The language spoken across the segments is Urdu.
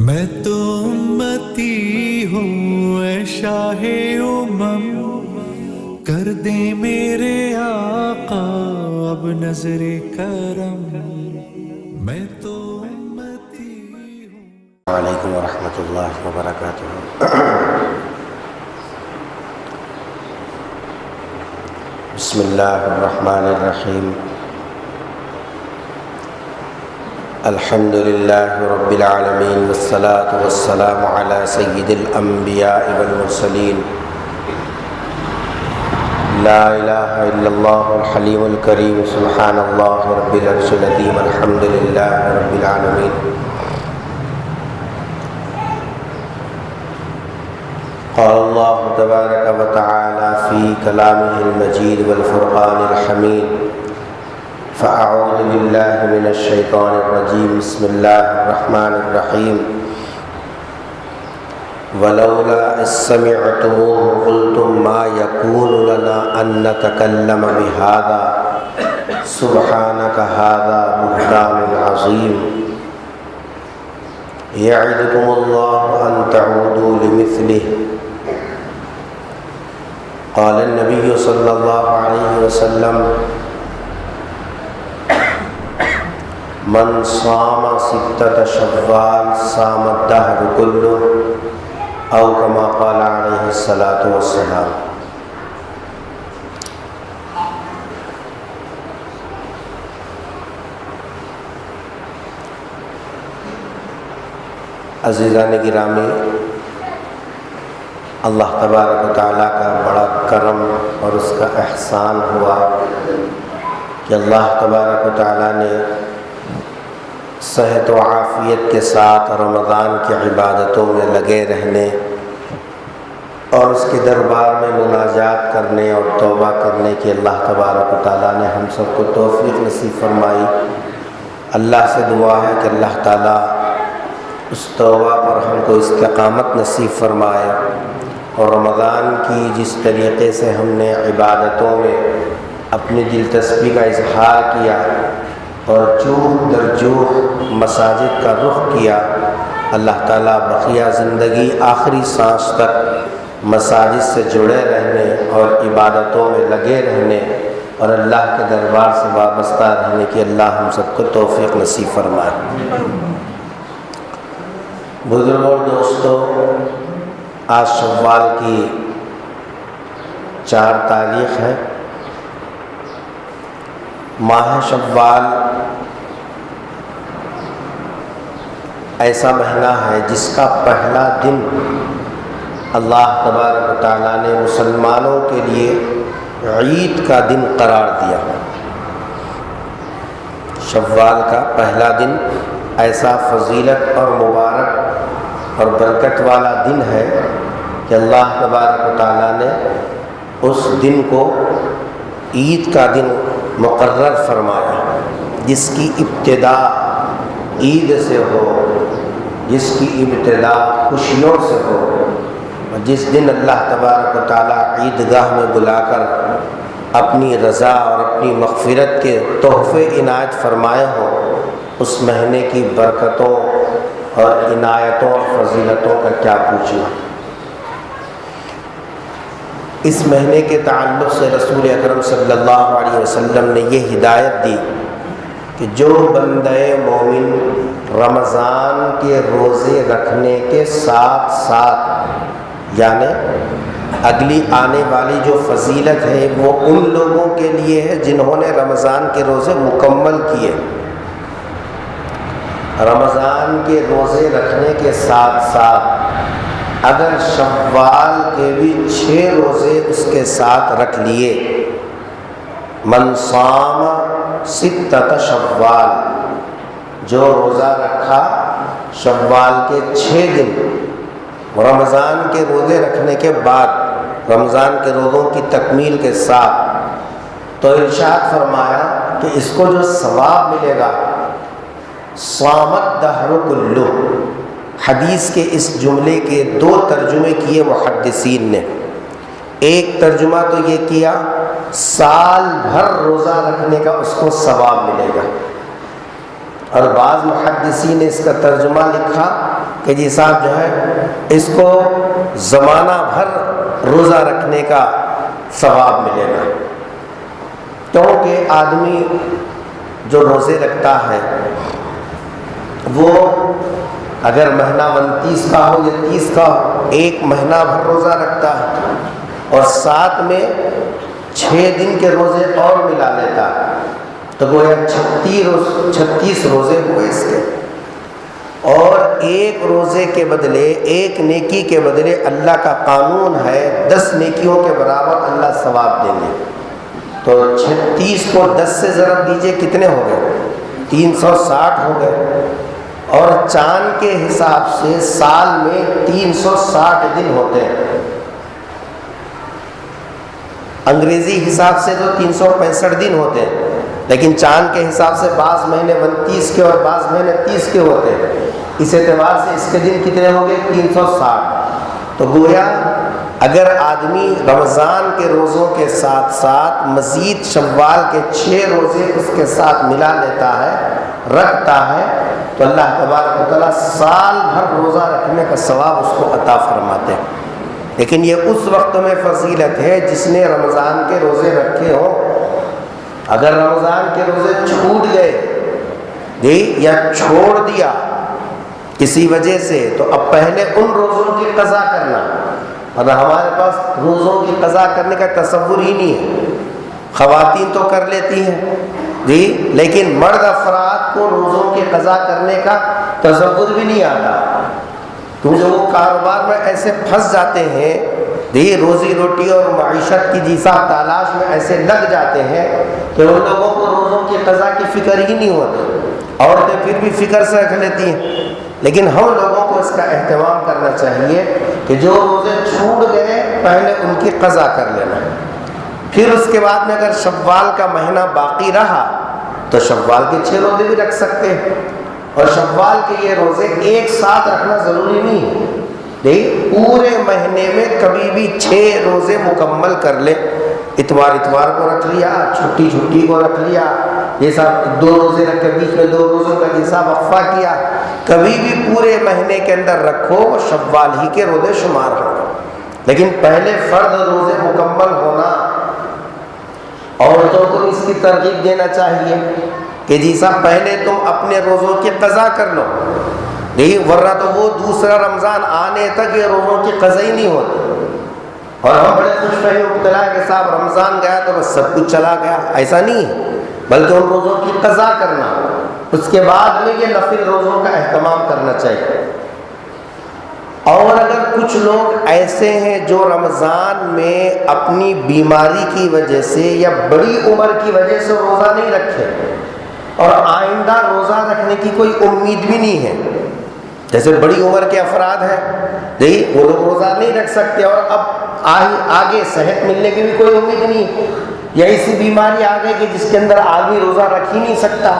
میں تو امتی ہوں اے شاہ امم، کر دے میرے آقا اب نظر کرم، میں تو امتی ہوں۔ علیکم ورحمۃ اللہ وبرکاتہ۔ بسم اللہ الرحمن الرحیم۔ الحمد للہ رب العالمین والصلاة والسلام علی سید الانبیاء والمرسلین، لا الہ الا اللہ الحلیم الکریم، سبحان اللہ رب العرش العظیم، الحمد للہ رب العالمین۔ قال اللہ تبارک و تعالی فی کلامہ المجید والفرقان الحمید، فاعوذ باللہ من الشیطان الرجیم، بسم اللہ الرحمن الرحیم۔ ولولا اذ سمعتموہ قلتم ما یکون لنا ان نتکلم بہذا سبحانک ھذا بہتان عظیم۔ یعظکم اللہ ان تعودوا لمثلہ۔ قال النبی صلی اللہ علیہ وسلم من صام ستة شوال صام الدہر کلہ، او کما قال علیہ الصلاۃ والسلام۔ عزیزان گرامی، اللہ تبارک و تعالیٰ کا بڑا کرم اور اس کا احسان ہوا کہ اللہ تبارک و تعالیٰ نے صحت و عافیت کے ساتھ رمضان کی عبادتوں میں لگے رہنے اور اس کے دربار میں مناجات کرنے اور توبہ کرنے کی اللہ تبارک و تعالیٰ نے ہم سب کو توفیق نصیب فرمائی۔ اللہ سے دعا ہے کہ اللہ تعالیٰ اس توبہ پر ہم کو استقامت نصیب فرمائے، اور رمضان کی جس طریقے سے ہم نے عبادتوں میں اپنی دلچسپی کا اظہار کیا اور جوخ در جوخ مساجد کا رخ کیا، اللہ تعالیٰ بقیہ زندگی آخری سانس تک مساجد سے جڑے رہنے اور عبادتوں میں لگے رہنے اور اللہ کے دربار سے وابستہ رہنے کی اللہ ہم سب کو توفیق نصیب فرمائے۔ بزرگوں اور دوستوں، آج شوال کی 4 تاریخ ہے۔ ماہ شوال ایسا مہینہ ہے جس کا پہلا دن اللہ تبارک و تعالیٰ نے مسلمانوں کے لیے عید کا دن قرار دیا۔ شوال کا پہلا دن ایسا فضیلت اور مبارک اور برکت والا دن ہے کہ اللہ تبارک و تعالیٰ نے اس دن کو عید کا دن مقرر فرمایا، جس کی ابتدا عید سے ہو، جس کی ابتدا خوشیوں سے ہو، اور جس دن اللہ تبارک و تعالیٰ عیدگاہ میں بلا کر اپنی رضا اور اپنی مغفرت کے تحفے عنایت فرمائے ہوں، اس مہینے کی برکتوں اور عنایتوں اور فضیلتوں کا کیا پوچھنا۔ اس مہینے کے تعلق سے رسول اکرم صلی اللہ علیہ وسلم نے یہ ہدایت دی کہ جو بندہ مومن رمضان کے روزے رکھنے کے ساتھ ساتھ، یعنی اگلی آنے والی جو فضیلت ہے وہ ان لوگوں کے لیے ہے جنہوں نے رمضان کے روزے مکمل کیے، رمضان کے روزے رکھنے کے ساتھ ساتھ اگر شوال کے بھی 6 روزے اس کے ساتھ رکھ لیے، من صام 6 شوال، جو روزہ رکھا شوال کے 6 دن رمضان کے روزے رکھنے کے بعد، رمضان کے روزوں کی تکمیل کے ساتھ، تو ارشاد فرمایا کہ اس کو جو ثواب ملے گا، صامت دہر کلہ۔ حدیث کے اس جملے کے 2 ترجمے کیے محدثین نے۔ ایک ترجمہ تو یہ کیا سال بھر روزہ رکھنے کا اس کو ثواب ملے گا، اور بعض محدثین نے اس کا ترجمہ لکھا کہ کہ جی صاحب جو ہے اس کو زمانہ بھر روزہ رکھنے کا ثواب ملے گا، کیونکہ آدمی جو روزے رکھتا ہے وہ اگر مہینہ 29 کا ہو یا 30 کا ہو، ایک مہینہ بھر روزہ رکھتا ہے اور ساتھ میں 6 دن کے روزے اور ملا لیتا ہے، تو گویا 36 روزے ہوئے اس کے، اور ایک روزے کے بدلے، ایک نیکی کے بدلے اللہ کا قانون ہے 10 نیکیوں کے برابر اللہ ثواب دیں گے۔ تو 36 کو 10 سے ضرب دیجئے کتنے ہو گئے؟ 360 ہو گئے، اور چاند کے حساب سے سال میں 360 دن ہوتے ہیں، انگریزی حساب سے تو 365 دن ہوتے ہیں، لیکن چاند کے حساب سے بعض مہینے 29 کے اور بعض مہینے 30 کے ہوتے ہیں، اس اعتبار سے اس کے دن کتنے ہو گئے؟ 360۔ تو گویا اگر آدمی رمضان کے روزوں کے ساتھ ساتھ مزید شوال کے 6 روزے اس کے ساتھ ملا لیتا ہے، رکھتا ہے، تو اللہ تبارک و تعالیٰ سال بھر روزہ رکھنے کا ثواب اس کو عطا فرماتے ہیں۔ لیکن یہ اس وقت میں فضیلت ہے جس نے رمضان کے روزے رکھے ہوں۔ اگر رمضان کے روزے چھوٹ گئے یا چھوڑ دیا کسی وجہ سے، تو اب پہلے ان روزوں کی قضا کرنا، اور ہمارے پاس روزوں کی قضا کرنے کا تصور ہی نہیں ہے۔ خواتین تو کر لیتی ہیں لیکن مرد افراد کو روزوں کی قضا کرنے کا تصور بھی نہیں آتا، کیونکہ وہ کاروبار میں ایسے پھنس جاتے ہیں، روزی روٹی اور معیشت کی جیسا تلاش میں ایسے لگ جاتے ہیں کہ ان لوگوں کو روزوں کی قضا کی فکر ہی نہیں ہوتی۔ عورتیں پھر بھی فکر سے رکھ لیتی ہیں، لیکن ہم لوگوں کو اس کا اہتمام کرنا چاہیے کہ جو روزے چھوٹ گئے پہلے ان کی قضا کر لینا، پھر اس کے بعد میں اگر شوال کا مہینہ باقی رہا تو شوال کے 6 روزے بھی رکھ سکتے ہیں، اور شوال کے یہ روزے ایک ساتھ رکھنا ضروری نہیں ہے، پورے مہینے میں کبھی بھی 6 روزے مکمل کر لے، اتوار کو رکھ لیا، چھٹی کو رکھ لیا، جیسا 2 روزے رکھ کے بیچ میں 2 روزوں کا جیسا وقفہ کیا، کبھی بھی پورے مہینے کے اندر رکھو، شوال ہی کے روزے شمار ہو۔ لیکن پہلے فرض روزے مکمل ہونا، عورتوں کو اس کی ترغیب دینا چاہیے کہ جیسا پہلے تم اپنے روزوں کی قضا کر لو، ورنہ تو وہ دوسرا رمضان آنے تک یہ روزوں کی قضا ہی نہیں ہوتی، اور ہم بڑے خوش فہم مبتلا کہ صاحب رمضان گیا تو بس سب کچھ چلا گیا۔ ایسا نہیں ہے، بلکہ ان روزوں کی قضا کرنا، اس کے بعد میں یہ نفل روزوں کا اہتمام کرنا چاہیے۔ اور اگر کچھ لوگ ایسے ہیں جو رمضان میں اپنی بیماری کی وجہ سے یا بڑی عمر کی وجہ سے روزہ نہیں رکھے اور آئندہ روزہ رکھنے کی کوئی امید بھی نہیں ہے، جیسے بڑی عمر کے افراد ہیں وہ لوگ روزہ نہیں رکھ سکتے، اور اب آگے صحت ملنے کی بھی کوئی امید نہیں، یا ایسی بیماری آ گئی کہ جس کے اندر آدمی روزہ رکھ ہی نہیں سکتا،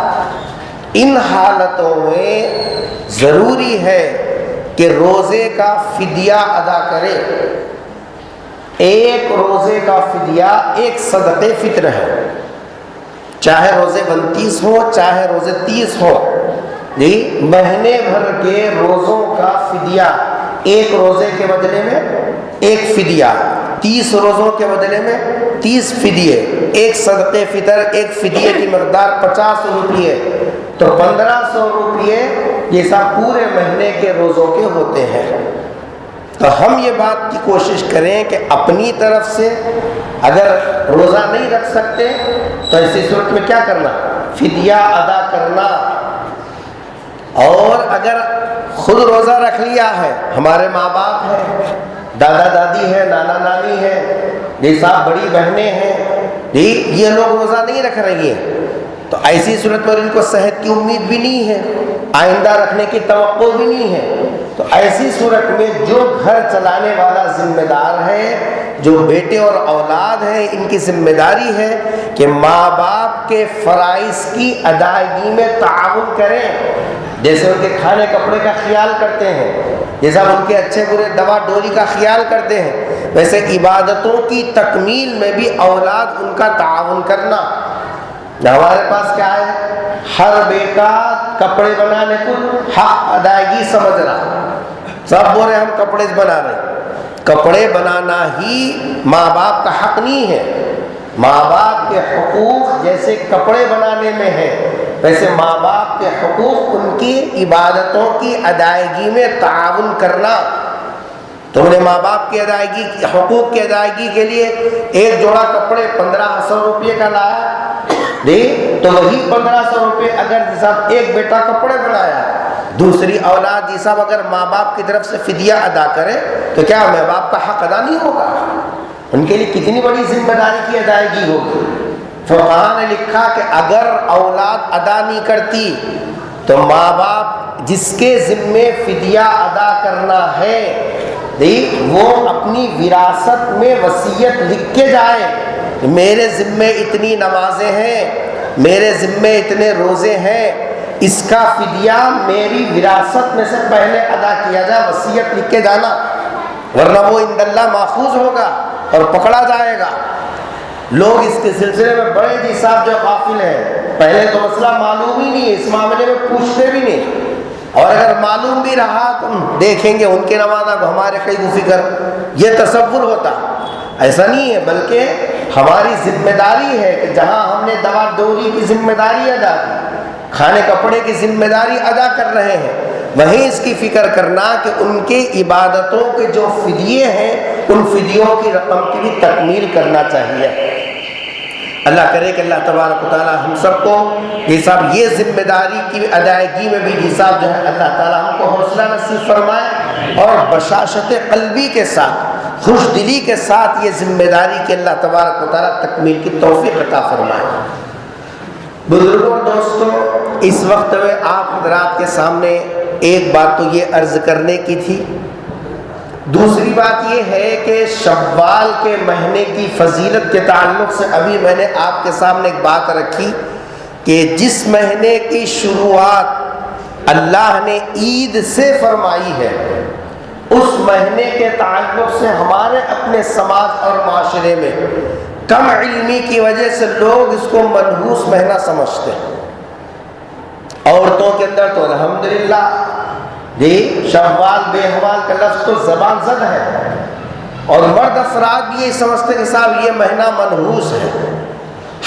ان حالتوں میں ضروری ہے کہ روزے کا فدیہ ادا کرے۔ ایک روزے کا فدیہ ایک صدقے فطر ہے، چاہے روزے 29 ہو چاہے روزے 30 ہو، مہینے بھر کے روزوں کا فدیہ، ایک روزے کے بدلے میں ایک فدیہ، 30 روزوں کے بدلے میں 30 فدیے، ایک صدقے فطر، ایک فدیے کی مقدار 50 روپیے، تو 1500 روپیے جیسا پورے مہینے کے روزوں کے ہوتے ہیں۔ تو ہم یہ بات کی کوشش کریں کہ اپنی طرف سے اگر روزہ نہیں رکھ سکتے تو ایسی صورت میں کیا کرنا؟ فدیہ ادا کرنا۔ اور اگر خود روزہ رکھ لیا ہے، ہمارے ماں باپ ہیں، دادا دادی ہیں، نانا نانی ہیں، جیسا بڑی بہنیں ہیں، یہ لوگ روزہ نہیں رکھ رہی ہیں، تو ایسی صورت پر ان کو صحت کی امید بھی نہیں ہے، آئندہ رکھنے کی توقع بھی نہیں ہے، تو ایسی صورت میں جو گھر چلانے والا ذمہ دار ہے، جو بیٹے اور اولاد ہیں، ان کی ذمہ داری ہے کہ ماں باپ کے فرائض کی ادائیگی میں تعاون کریں، جیسے ان کے کھانے کپڑے کا خیال کرتے ہیں، جیسا ان کے اچھے برے دوا ڈوری کا خیال کرتے ہیں، ویسے عبادتوں کی تکمیل میں بھی اولاد ان کا تعاون کرنا۔ ہمارے پاس کیا ہے؟ ہر بیٹا کپڑے بنانے کو حق ادائیگی سمجھ رہا، سب بول رہے ہم کپڑے بنا رہے ہیں، کپڑے بنانا ہی ماں باپ کا حق نہیں ہے۔ ماں باپ کے حقوق جیسے کپڑے بنانے میں ہے، ویسے ماں باپ کے حقوق ان کی عبادتوں کی ادائیگی میں تعاون کرنا۔ تم نے ماں باپ کی ادائیگی، حقوق کی ادائیگی کے لیے ایک جوڑا کپڑے 1500 روپے کا لایا، تو وہی 1500 روپے اگر صاحب ایک بیٹا کپڑے بنایا، دوسری اولاد صاحب اگر ماں باپ کی طرف سے فدیہ ادا کرے تو کیا ماں باپ کا حق ادا نہیں ہوگا؟ ان کے لیے کتنی بڑی ذمہ داری کی ادائیگی ہوگی۔ فقہاء نے لکھا کہ اگر اولاد ادا نہیں کرتی تو ماں باپ جس کے ذمے فدیہ ادا کرنا ہے وہ اپنی وراثت میں وصیت لکھ کے جائے، میرے ذمے اتنی نمازیں ہیں، میرے ذمے اتنے روزے ہیں، اس کا فدیہ میری وراثت میں سے پہلے ادا کیا جائے، وصیت لکھ کے جانا، ورنہ وہ عند اللہ ماخوذ ہوگا اور پکڑا جائے گا۔ لوگ اس کے سلسلے میں بڑے صاحب جو غافل ہیں، پہلے تو مسئلہ معلوم ہی نہیں ہے، اس معاملے میں پوچھتے بھی نہیں، اور اگر معلوم بھی رہا تو دیکھیں گے ان کے نمازہ کو ہمارے کئی کو فکر، یہ تصور ہوتا۔ ایسا نہیں ہے، بلکہ ہماری ذمہ داری ہے کہ جہاں ہم نے دوا دوری کی ذمہ داری ادا کی، کھانے کپڑے کی ذمہ داری ادا کر رہے ہیں، وہیں اس کی فکر کرنا کہ ان کی عبادتوں کے جو فدیے ہیں ان فدیوں کی رقم کی بھی تکمیل کرنا چاہیے۔ اللہ کرے کہ اللہ تبارک و تعالی ہم سب کو صاحب یہ ذمہ داری کی ادائیگی میں بھی صاحب جو ہے اللہ تعالی ہم کو حوصلہ نصیب فرمائے، اور بشاشت قلبی کے ساتھ، خوش دلی کے ساتھ یہ ذمہ داری کی اللہ تبارک و تعالی تکمیل کی توفیق عطا فرمائے۔ بزرگوں اور دوستوں، اس وقت میں آپ حضرات کے سامنے ایک بات تو یہ عرض کرنے کی تھی، دوسری بات یہ ہے کہ شوال کے مہینے کی فضیلت کے تعلق سے ابھی میں نے آپ کے سامنے ایک بات رکھی کہ جس مہینے کی شروعات اللہ نے عید سے فرمائی ہے، اس مہینے کے تعلق سے ہمارے اپنے سماج اور معاشرے میں کم علمی کی وجہ سے لوگ اس کو منحوس مہینہ سمجھتے ہیں۔ عورتوں کے اندر تو الحمدللہ شوال بے حوال کا لفظ تو زبان زد ہے، اور مرد افراد بھی یہ سمجھتے کہ صاحب یہ مہینہ منحوس ہے،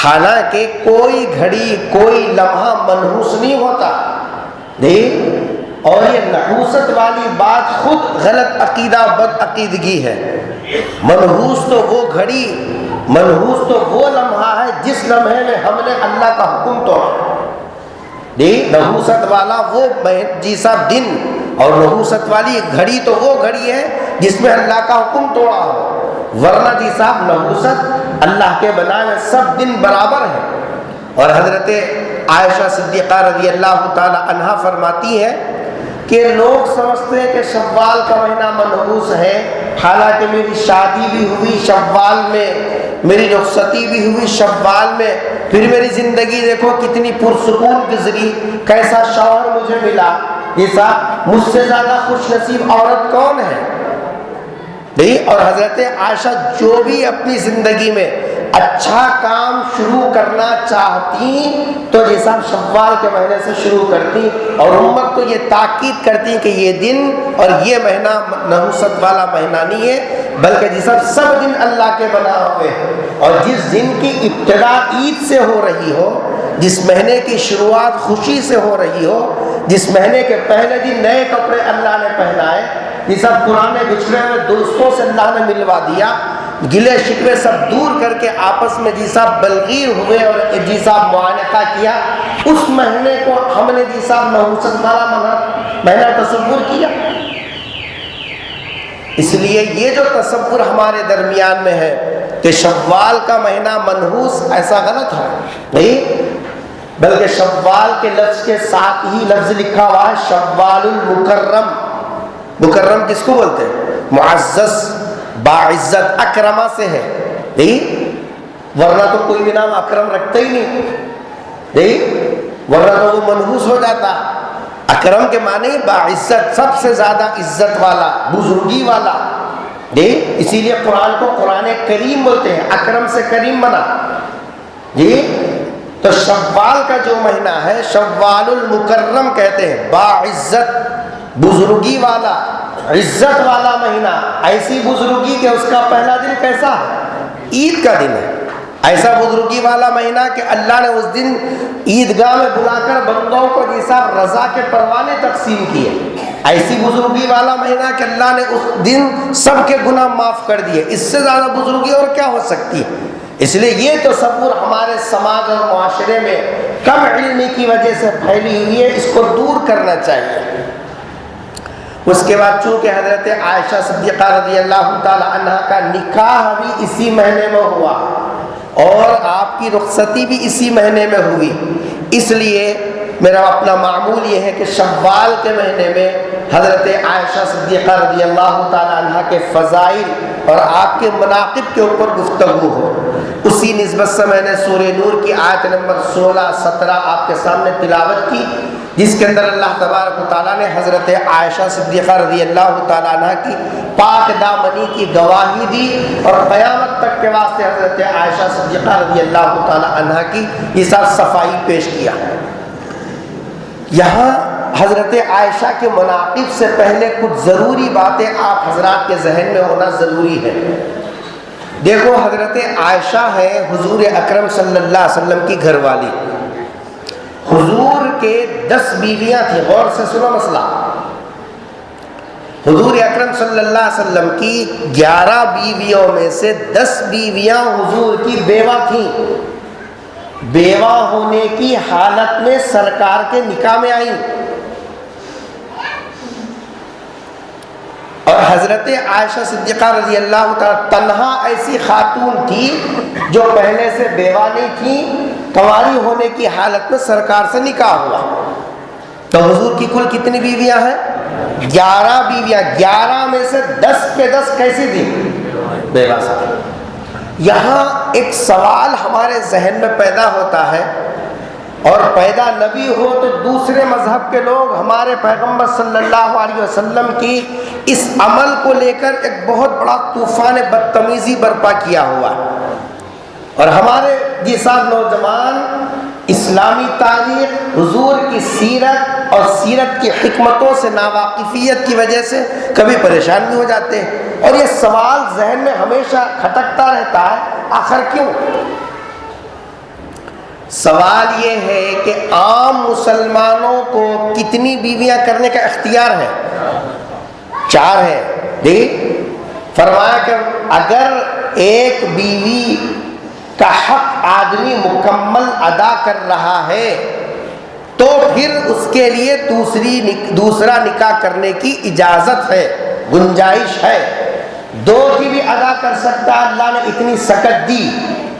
حالانکہ کوئی گھڑی کوئی لمحہ منحوس نہیں ہوتا، اور یہ نحوست والی بات خود غلط عقیدہ بد عقیدگی ہے۔ منحوس تو وہ گھڑی، منحوس تو وہ لمحہ ہے جس لمحے میں ہم نے اللہ کا حکم توڑا۔ نحوست والا وہ صاحب دن، اور نحوست والی گھڑی تو وہ گھڑی ہے جس میں اللہ کا حکم توڑا ہو، ورنہ صاحب نحوست اللہ کے بنائے ہوئے سب دن برابر ہیں۔ اور حضرت عائشہ صدیقہ رضی اللہ تعالی عنہا فرماتی ہے کہ لوگ سمجھتے ہیں کہ شوال کا مہینہ منحوس ہے، حالانکہ میری شادی بھی ہوئی شوال میں، میری رخصتی بھی ہوئی شوال میں، پھر میری زندگی دیکھو کتنی پرسکون گزری، کیسا شوہر مجھے ملا، یہ صاحب مجھ سے زیادہ خوش نصیب عورت کون ہے؟ اور حضرت عائشہ جو بھی اپنی زندگی میں اچھا کام شروع کرنا چاہتی تو جیسا شوال کے مہینے سے شروع کرتی، اور امت کو یہ تاکید کرتی کہ یہ دن اور یہ مہینہ نحوست والا مہینہ نہیں ہے، بلکہ جیسا سب دن اللہ کے بنا ہوئے ہیں، اور جس دن کی ابتدا عید سے ہو رہی ہو، جس مہینے کی شروعات خوشی سے ہو رہی ہو، جس مہینے کے پہلے دن نئے کپڑے اللہ نے پہنائے، یہ سب پرانے بچھڑے ہوئے دوستوں سے اللہ نے ملوا دیا، گلے شکوے سب دور کر کے آپس میں صاحب بلغیر ہوئے اور صاحب معانقہ کیا، اس مہینے کو ہم نے صاحب نحوست والا مہینہ تصور کیا۔ اس لیے یہ جو تصور ہمارے درمیان میں ہے کہ شوال کا مہینہ منحوس، ایسا غلط ہے نہیں، بلکہ شوال کے لفظ کے ساتھ ہی لفظ لکھا ہوا ہے شوال المکرم۔ مکرم کس کو بولتے ہیں؟ معزز، باعزت، اکرما سے ہے، نہیں ورنہ تو کوئی بھی نام اکرم رکھتا ہی نہیں، ورنہ تو وہ منحوس ہو جاتا۔ اکرم کے معنی باعزت، سب سے زیادہ عزت والا، بزرگی والا، اسی لیے قرآن کو قرآن کریم بولتے ہیں، اکرم سے کریم بنا۔ تو شوال کا جو مہینہ ہے شوال المکرم کہتے ہیں، باعزت، بزرگی والا، عزت والا مہینہ، ایسی بزرگی کہ اس کا پہلا دن کیسا ہے؟ عید کا دن ہے۔ ایسا بزرگی والا مہینہ کہ اللہ نے اس دن عیدگاہ میں بلا کر بندوں کو جیسا رضا کے پروانے تقسیم کیے۔ ایسی بزرگی والا مہینہ کہ اللہ نے اس دن سب کے گناہ معاف کر دیے۔ اس سے زیادہ بزرگی اور کیا ہو سکتی ہے؟ اس لیے یہ تصور ہمارے سماج اور معاشرے میں کم علمی کی وجہ سے پھیلی ہوئی ہے، اس کو دور کرنا چاہیے۔ اس کے بعد چونکہ حضرت عائشہ صدیقہ رضی اللہ تعالی عنہ کا نکاح بھی اسی مہینے میں ہوا اور آپ کی رخصتی بھی اسی مہینے میں ہوئی، اس لیے میرا اپنا معمول یہ ہے کہ شوال کے مہینے میں حضرت عائشہ صدیقہ رضی اللہ تعالی عنہ کے فضائل اور آپ کے مناقب کے اوپر گفتگو ہو۔ اسی نسبت سے میں نے سورہ نور کی آیت نمبر 16-17 آپ کے سامنے تلاوت کی، جس کے اندر اللہ تبارک و تعالیٰ نے حضرت عائشہ صدیقہ رضی اللہ تعالیٰ عنہ کی پاک دامنی کی گواہی دی اور قیامت تک کے واسطے حضرت عائشہ صدیقہ رضی اللہ تعالیٰ عنہ کی یہ سب صفائی پیش کیا۔ یہاں حضرت عائشہ کے مناقب سے پہلے کچھ ضروری باتیں آپ حضرات کے ذہن میں ہونا ضروری ہے۔ دیکھو، حضرت عائشہ ہے حضور اکرم صلی اللہ علیہ وسلم کی گھر والی۔ حضور کے 10 بیویاں تھیں، غور سے سنو مسئلہ۔ حضور اکرم صلی اللہ علیہ وسلم کی 11 بیویوں میں سے 10 بیویاں حضور کی بیوہ تھیں۔ بیوہ ہونے کی حالت میں سرکار کے نکاح میں آئیں، اور حضرت عائشہ صدیقہ رضی اللہ تعالیٰ تنہا ایسی خاتون تھی جو پہلے سے بیوہ نہیں تھی، کنواری ہونے کی حالت میں سرکار سے نکاح ہوا۔ تو حضور کی کل کتنی بیویاں ہیں؟ 11 بیویاں۔ 11 میں سے 10 کے 10 کیسی تھی؟ بیوہ سے۔ یہاں ایک سوال ہمارے ذہن میں پیدا ہوتا ہے، اور پیدا نبی ہو تو دوسرے مذہب کے لوگ ہمارے پیغمبر صلی اللہ علیہ وسلم کی اس عمل کو لے کر ایک بہت بڑا طوفان بدتمیزی برپا کیا ہوا ہے، اور ہمارے جیسا نوجوان اسلامی تاریخ، حضور کی سیرت اور سیرت کی حکمتوں سے ناواقفیت کی وجہ سے کبھی پریشان بھی ہو جاتے ہیں، اور یہ سوال ذہن میں ہمیشہ کھٹکتا رہتا ہے، آخر کیوں؟ سوال یہ ہے کہ عام مسلمانوں کو کتنی بیویاں کرنے کا اختیار ہے؟ 4 ہے۔ دیکھ، فرمایا کہ اگر ایک بیوی کا حق آدمی مکمل ادا کر رہا ہے تو پھر اس کے لیے دوسرا نکاح کرنے کی اجازت ہے، گنجائش ہے۔ 2 کی بھی ادا کر سکتا ہے، اللہ نے اتنی سکت دی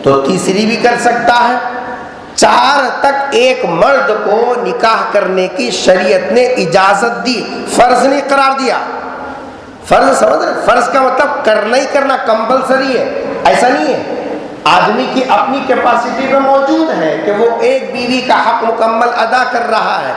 تو تیسری بھی کر سکتا ہے۔ 4 تک ایک مرد کو نکاح کرنے کی شریعت نے اجازت دی، فرض نہیں قرار دیا۔ فرض سمجھ رہے؟ فرض کا مطلب کرنا ہی کرنا، کمپلسری ہے، ایسا نہیں ہے۔ آدمی کی اپنی کیپیسٹی میں موجود ہے کہ وہ ایک بیوی کا حق مکمل ادا کر رہا ہے،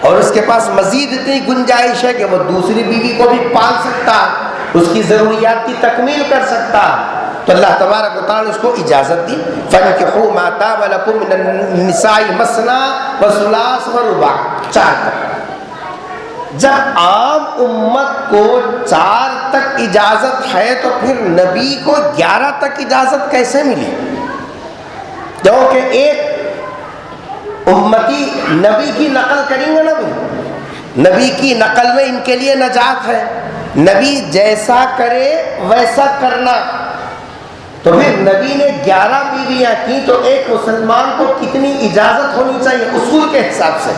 اور اس کے پاس مزید اتنی گنجائش ہے کہ وہ دوسری بیوی کو بھی پال سکتا ہے، اس کی ضروریات کی تکمیل کر سکتا ہے، تو اللہ تبارک و تعالیٰ نے اس کو اجازت دی۔ فَانكِحُوا مَا طَابَ لَكُم مِّنَ النِّسَاءِ مَثْنَىٰ وَثُلَاثَ وَرُبَاعَ، 4 تک۔ جب عام امت کو 4 تک اجازت ہے تو پھر نبی کو 11 تک اجازت کیسے ملی؟ کیونکہ ایک امتی نبی کی نقل کریں گے، نبی کی نقل میں ان کے لیے نجات ہے، نبی جیسا کرے ویسا کرنا۔ تو پھر نبی نے 11 بیویاں کی تو ایک مسلمان کو کتنی اجازت ہونی چاہیے؟ اصول کے حساب سے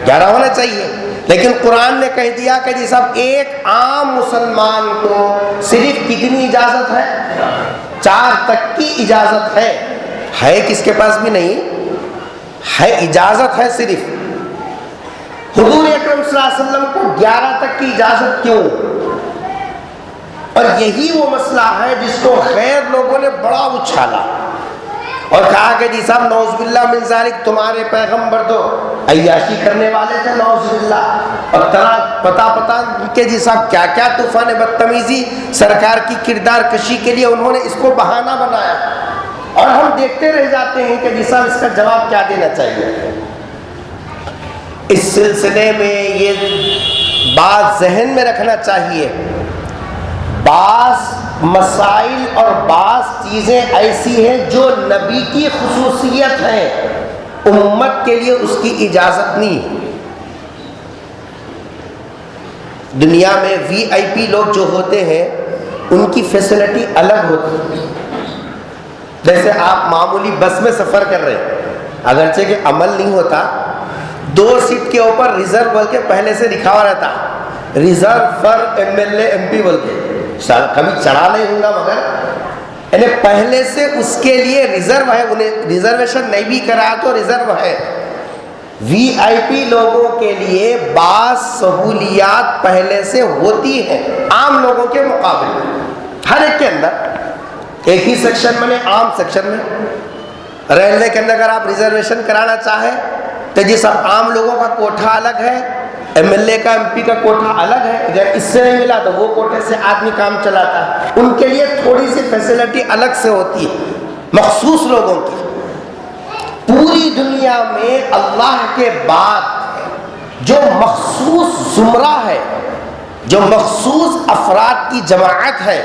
11 ہونا چاہیے، لیکن قرآن نے کہہ دیا کہ جی صاحب ایک عام مسلمان کو صرف کتنی اجازت ہے؟ 4 تک کی اجازت ہے کس کے پاس بھی نہیں ہے، اجازت ہے صرف۔ حضور اکرم صلی اللہ علیہ وسلم کو 11 تک کی اجازت کیوں؟ اور یہی وہ مسئلہ ہے جس کو خیر لوگوں نے بڑا اچھالا اور کہا کہ جی صاحب نعوذ باللہ من ذالک، تمہارے پیغمبر تو عیاشی کرنے والے تھے، نعوذ باللہ، اور پتا کہ جی صاحب کیا کیا طوفان بدتمیزی سرکار کی کردار کشی کے لیے انہوں نے اس کو بہانہ بنایا، اور ہم دیکھتے رہ جاتے ہیں کہ جی صاحب اس کا جواب کیا دینا چاہیے۔ اس سلسلے میں یہ بات ذہن میں رکھنا چاہیے، بعض مسائل اور بعض چیزیں ایسی ہیں جو نبی کی خصوصیت ہیں، امت کے لیے اس کی اجازت نہیں۔ دنیا میں وی آئی پی لوگ جو ہوتے ہیں ان کی فیسلٹی الگ ہوتی ہے۔ جیسے آپ معمولی بس میں سفر کر رہے ہیں، اگرچہ کہ عمل نہیں ہوتا، 2 سیٹ کے اوپر ریزرو بول کے پہلے سے لکھا ہوا رہتا، ریزرو فار MLA MP بول کے، کبھی چڑھا نہیں ہوں گا مگر یعنی پہلے سے اس کے لیے ریزرو ہے، انہیں ریزرویشن نہیں بھی کرا تو ریزرو ہے۔ وی آئی پی لوگوں کے لیے بعض سہولیات پہلے سے ہوتی ہیں عام لوگوں کے مقابلے، ہر ایک کے اندر ایک ہی سیکشن میں، عام سیکشن میں۔ ریلوے کے اندر اگر آپ ریزرویشن کرانا چاہیں تو جی سب عام لوگوں کا کوٹھا الگ ہے، MLA کا MP کا کوٹھا الگ ہے، اگر اس سے نہیں ملا تو وہ کوٹھے سے آدمی کام چلاتا ہے، ان کے لیے تھوڑی سی فیسلٹی الگ سے ہوتی ہے مخصوص لوگوں کی۔ پوری دنیا میں اللہ کے بعد جو مخصوص زمرہ ہے، جو مخصوص افراد کی جماعت ہے،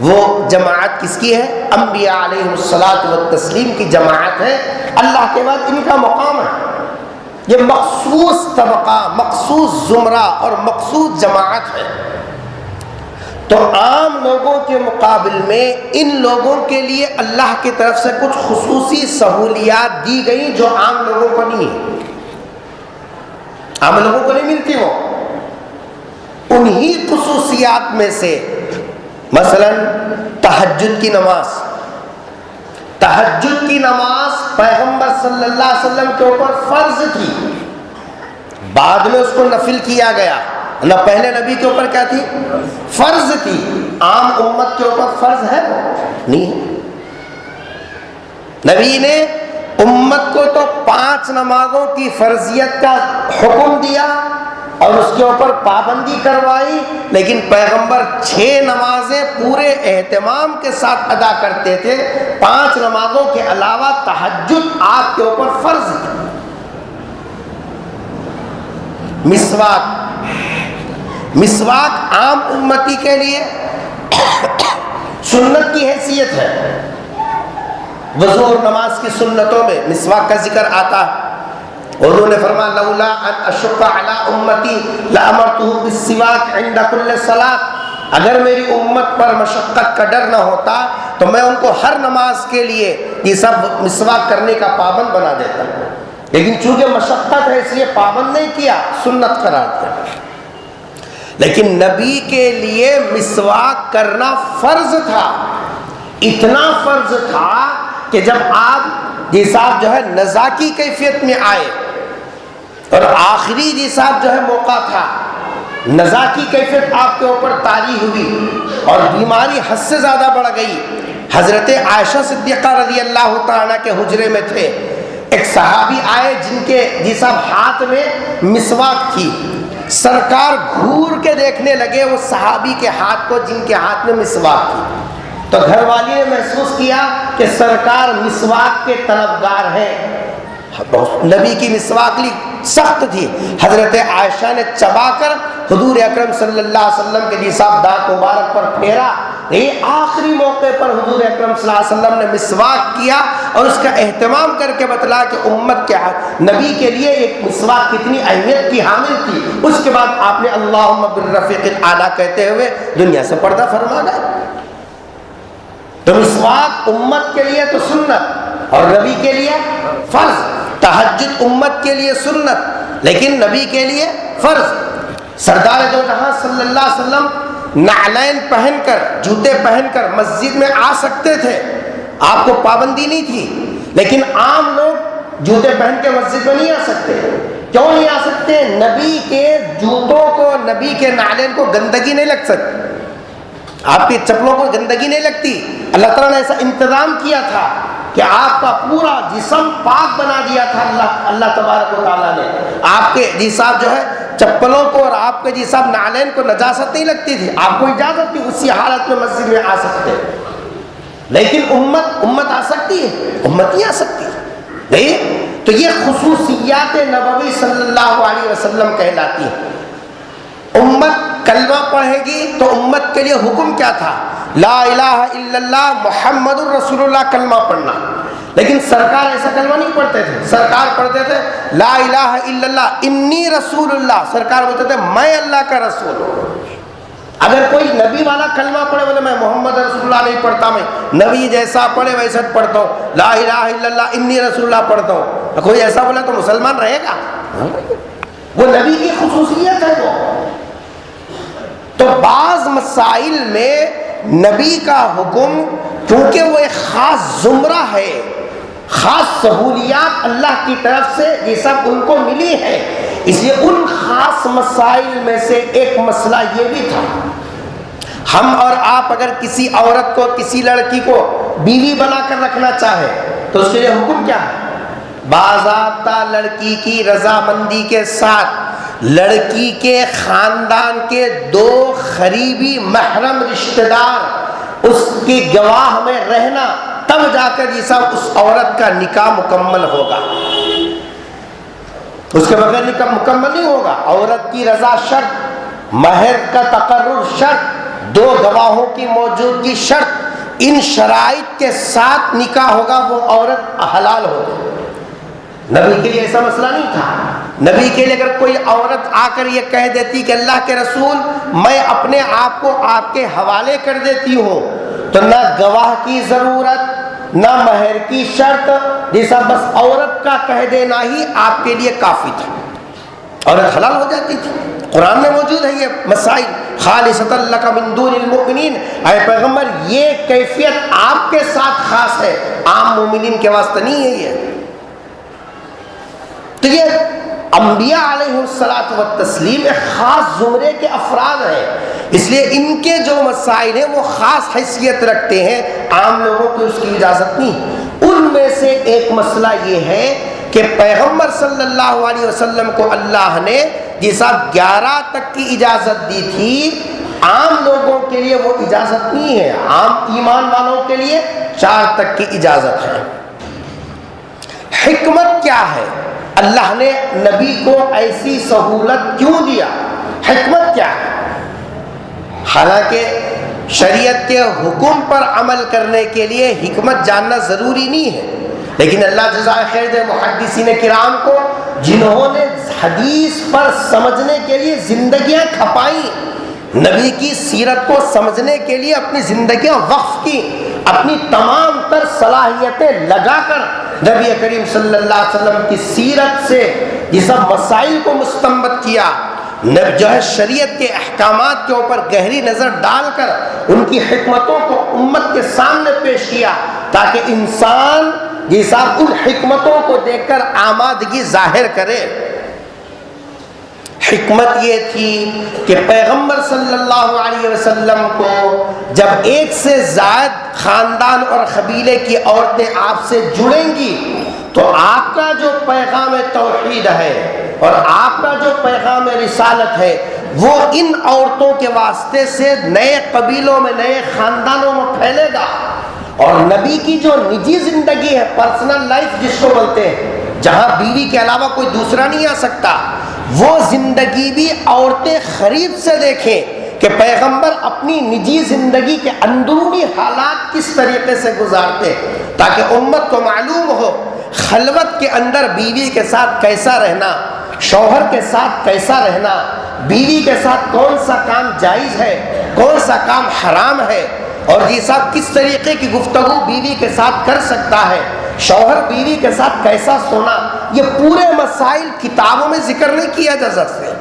وہ جماعت کس کی ہے؟ انبیاء علیہ الصلاۃ والتسلیم کی جماعت ہے۔ اللہ کے بعد ان کا مقام ہے، یہ مخصوص طبقہ، مخصوص زمرہ اور مخصوص جماعت ہے۔ تو عام لوگوں کے مقابل میں ان لوگوں کے لیے اللہ کی طرف سے کچھ خصوصی سہولیات دی گئی جو عام لوگوں کو نہیں ہے، عام لوگوں کو نہیں ملتی۔ وہ انہی خصوصیات میں سے مثلا تہجد کی نماز، تہجد کی نماز پیغمبر صلی اللہ علیہ وسلم کے اوپر فرض تھی، بعد میں اس کو نفل کیا گیا، نہ پہلے نبی کے اوپر کیا تھی؟ فرض تھی۔ عام امت کے اوپر فرض ہے نہیں ہے۔ نبی نے امت کو تو 5 نمازوں کی فرضیت کا حکم دیا اور اس کے اوپر پابندی کروائی، لیکن پیغمبر 6 نمازیں پورے اہتمام کے ساتھ ادا کرتے تھے۔ 5 نمازوں کے علاوہ تہجد آپ کے اوپر فرض تھی۔ مسواک عام امتی کے لیے سنت کی حیثیت ہے۔ وضو اور نماز کی سنتوں میں مسواک کا ذکر آتا ہے۔ حضور نے فرمایا لولا ان اشق علی امتی لامرتهم بالسواک عند كل صلاۃ، اگر میری امت پر مشقت کا ڈر نہ ہوتا تو میں ان کو ہر نماز کے لیے یہ سب مسواک کرنے کا پابند بنا دیتا، لیکن چونکہ مشقت ہے اس لیے پابند نہیں کیا، سنت قرار دیا۔ لیکن نبی کے لیے مسواک کرنا فرض تھا، اتنا فرض تھا کہ جب آپ یہ صاحب جو ہے نزا کی کیفیت میں آئے اور آخری جی صاحب جو ہے موقع تھا، نزا کی کیفیت آپ کے اوپر طاری ہوئی اور بیماری حد سے زیادہ بڑھ گئی، حضرت عائشہ صدیقہ رضی اللہ تعالیٰ کے حجرے میں تھے، ایک صحابی آئے جن کے جی صاحب ہاتھ میں مسواک تھی، سرکار گھور کے دیکھنے لگے وہ صحابی کے ہاتھ کو جن کے ہاتھ میں مسواک تھی، تو گھر والی نے محسوس کیا کہ سرکار مسواک کے طلبگار ہیں۔ نبی کی مسواک لی سخت تھی، حضرت عائشہ نے چبا کر حضور اکرم صلی اللہ علیہ وسلم کے لیے صاحب دانت مبارک پر پھیرا۔ یہ آخری موقع پر حضور اکرم صلی اللہ علیہ وسلم نے مسواک کیا اور اس کا اہتمام کر کے بتلا کہ امت کے نبی کے لیے ایک مسواک کتنی اہمیت کی حامل تھی۔ اس کے بعد آپ نے اللہم بالرفیق الاعلیٰ کہتے ہوئے دنیا سے پردہ فرما گئے۔ تو مسواک امت کے لیے تو سنت اور نبی کے لیے فرض، تہجد امت کے لیے سنت لیکن نبی کے لیے فرض۔ سردار دو جہاں صلی اللہ علیہ وسلم نعلین پہن کر، جوتے پہن کر مسجد میں آ سکتے تھے، آپ کو پابندی نہیں تھی، لیکن عام لوگ جوتے پہن کے مسجد میں نہیں آ سکتے۔ کیوں نہیں آ سکتے؟ نبی کے جوتوں کو، نبی کے نعلین کو گندگی نہیں لگ سکتی، آپ کی چپلوں کو گندگی نہیں لگتی۔ اللہ تعالیٰ نے ایسا انتظام کیا تھا کہ آپ کا پورا جسم پاک بنا دیا تھا اللہ تبارک و تعالیٰ نے۔ آپ کے جی صاحب جو ہے چپلوں کو اور آپ کے جی صاحب نعلین کو نجاست نہیں لگتی تھی، آپ کو اجازت تھی اسی حالت میں مسجد میں آ سکتے، لیکن امت آ سکتی ہے؟ امت نہیں آ سکتی نہیں۔ تو یہ خصوصیات نبوی صلی اللہ علیہ وسلم کہلاتی ہیں۔ امت کلمہ پڑھے گی تو امت کے لیے حکم کیا تھا؟ لا الہ الا اللہ محمد الرسول اللہ کلمہ پڑھنا. لیکن سرکار ایسا کلمہ نہیں پڑھتے تھے. سرکار پڑھتے تھے لا الہ الا اللہ انی رسول اللہ. سرکار بولتے تھے میں اللہ کا رسول ہوں. اگر کوئی نبی والا کلمہ پڑھے بولے میں محمد رسول اللہ نہیں پڑھتا, میں نبی جیسا پڑھے ویسا پڑھتا ہوں, لا الہ الا اللہ انی رسول اللہ پڑھتا ہوں, کوئی ایسا بولا تو مسلمان رہے گا؟ وہ نبی کی خصوصیت ہے. وہ تو بعض مسائل میں نبی کا حکم, کیونکہ وہ ایک خاص زمرہ ہے, خاص سہولیات اللہ کی طرف سے یہ سب ان کو ملی ہے, اس لیے ان خاص مسائل میں سے ایک مسئلہ یہ بھی تھا. ہم اور آپ اگر کسی عورت کو, کسی لڑکی کو بیوی بنا کر رکھنا چاہے تو اس کے لیے حکم کیا ہے؟ باضابطہ لڑکی کی رضامندی کے ساتھ لڑکی کے خاندان کے 2 قریبی محرم رشتہ دار اس کی گواہ میں رہنا, تب جا کر یہ سب اس عورت کا نکاح مکمل ہوگا. اس کے بغیر نکاح مکمل نہیں ہوگا. عورت کی رضا شرط, مہر کا تقرر شرط, 2 گواہوں کی موجودگی شرط. ان شرائط کے ساتھ نکاح ہوگا, وہ عورت حلال ہوگی. نبی کے لیے ایسا مسئلہ نہیں تھا. نبی کے لیے اگر کوئی عورت آ کر یہ کہہ دیتی کہ اللہ کے رسول میں اپنے آپ کو آپ کے حوالے کر دیتی ہوں, تو نہ گواہ کی ضرورت نہ مہر کی شرط, جیسا بس عورت کا کہہ دینا ہی آپ کے لیے کافی تھا, عورت حلال ہو جاتی تھی. قرآن میں موجود ہے یہ مسائل, خالصۃ لک من دون المؤمنین. اے پیغمبر یہ کیفیت آپ کے ساتھ خاص ہے, عام مومنین کے واسطے نہیں ہے یہ. تو یہ انبیاء علیہ الصلاۃ والتسلیم ایک خاص زمرے کے افراد ہیں, اس لیے ان کے جو مسائل ہیں وہ خاص حیثیت رکھتے ہیں, عام لوگوں کو اس کی اجازت نہیں. ان میں سے ایک مسئلہ یہ ہے کہ پیغمبر صلی اللہ علیہ وسلم کو اللہ نے جیسا 11 تک کی اجازت دی تھی, عام لوگوں کے لیے وہ اجازت نہیں ہے. عام ایمان والوں کے لیے 4 تک کی اجازت ہے. حکمت کیا ہے؟ اللہ نے نبی کو ایسی سہولت کیوں دیا؟ حکمت کیا ہے؟ حالانکہ شریعت کے حکم پر عمل کرنے کے لیے حکمت جاننا ضروری نہیں ہے, لیکن اللہ جزائے خیر دے محدثین کرام کو جنہوں نے حدیث پر سمجھنے کے لیے زندگیاں کھپائیں, نبی کی سیرت کو سمجھنے کے لیے اپنی زندگیاں وقف کی, اپنی تمام تر صلاحیتیں لگا کر نبی کریم صلی اللہ علیہ وسلم کی سیرت سے یہ سب مسائل کو مستنبط کیا, جو ہے شریعت کے احکامات کے اوپر گہری نظر ڈال کر ان کی حکمتوں کو امت کے سامنے پیش کیا, تاکہ انسان یہ سب ان حکمتوں کو دیکھ کر آمادگی ظاہر کرے. حکمت یہ تھی کہ پیغمبر صلی اللہ علیہ وسلم کو جب 1 سے زائد خاندان اور قبیلے کی عورتیں آپ سے جڑیں گی تو آپ کا جو پیغام توحید ہے اور آپ کا جو پیغام رسالت ہے وہ ان عورتوں کے واسطے سے نئے قبیلوں میں, نئے خاندانوں میں پھیلے گا. اور نبی کی جو نجی زندگی ہے, پرسنل لائف جس کو بولتے ہیں, جہاں بیوی کے علاوہ کوئی دوسرا نہیں آ سکتا, وہ زندگی بھی عورتیں قریب سے دیکھیں کہ پیغمبر اپنی نجی زندگی کے اندرونی حالات کس طریقے سے گزارتے, تاکہ امت کو معلوم ہو خلوت کے اندر بیوی کے ساتھ کیسا رہنا, شوہر کے ساتھ کیسا رہنا, بیوی کے ساتھ کون سا کام جائز ہے, کون سا کام حرام ہے, اور یہ سب کس طریقے کی گفتگو بیوی کے ساتھ کر سکتا ہے, شوہر بیوی کے ساتھ کیسا سونا. یہ پورے مسائل کتابوں میں ذکر نہیں کیا جا سکتے,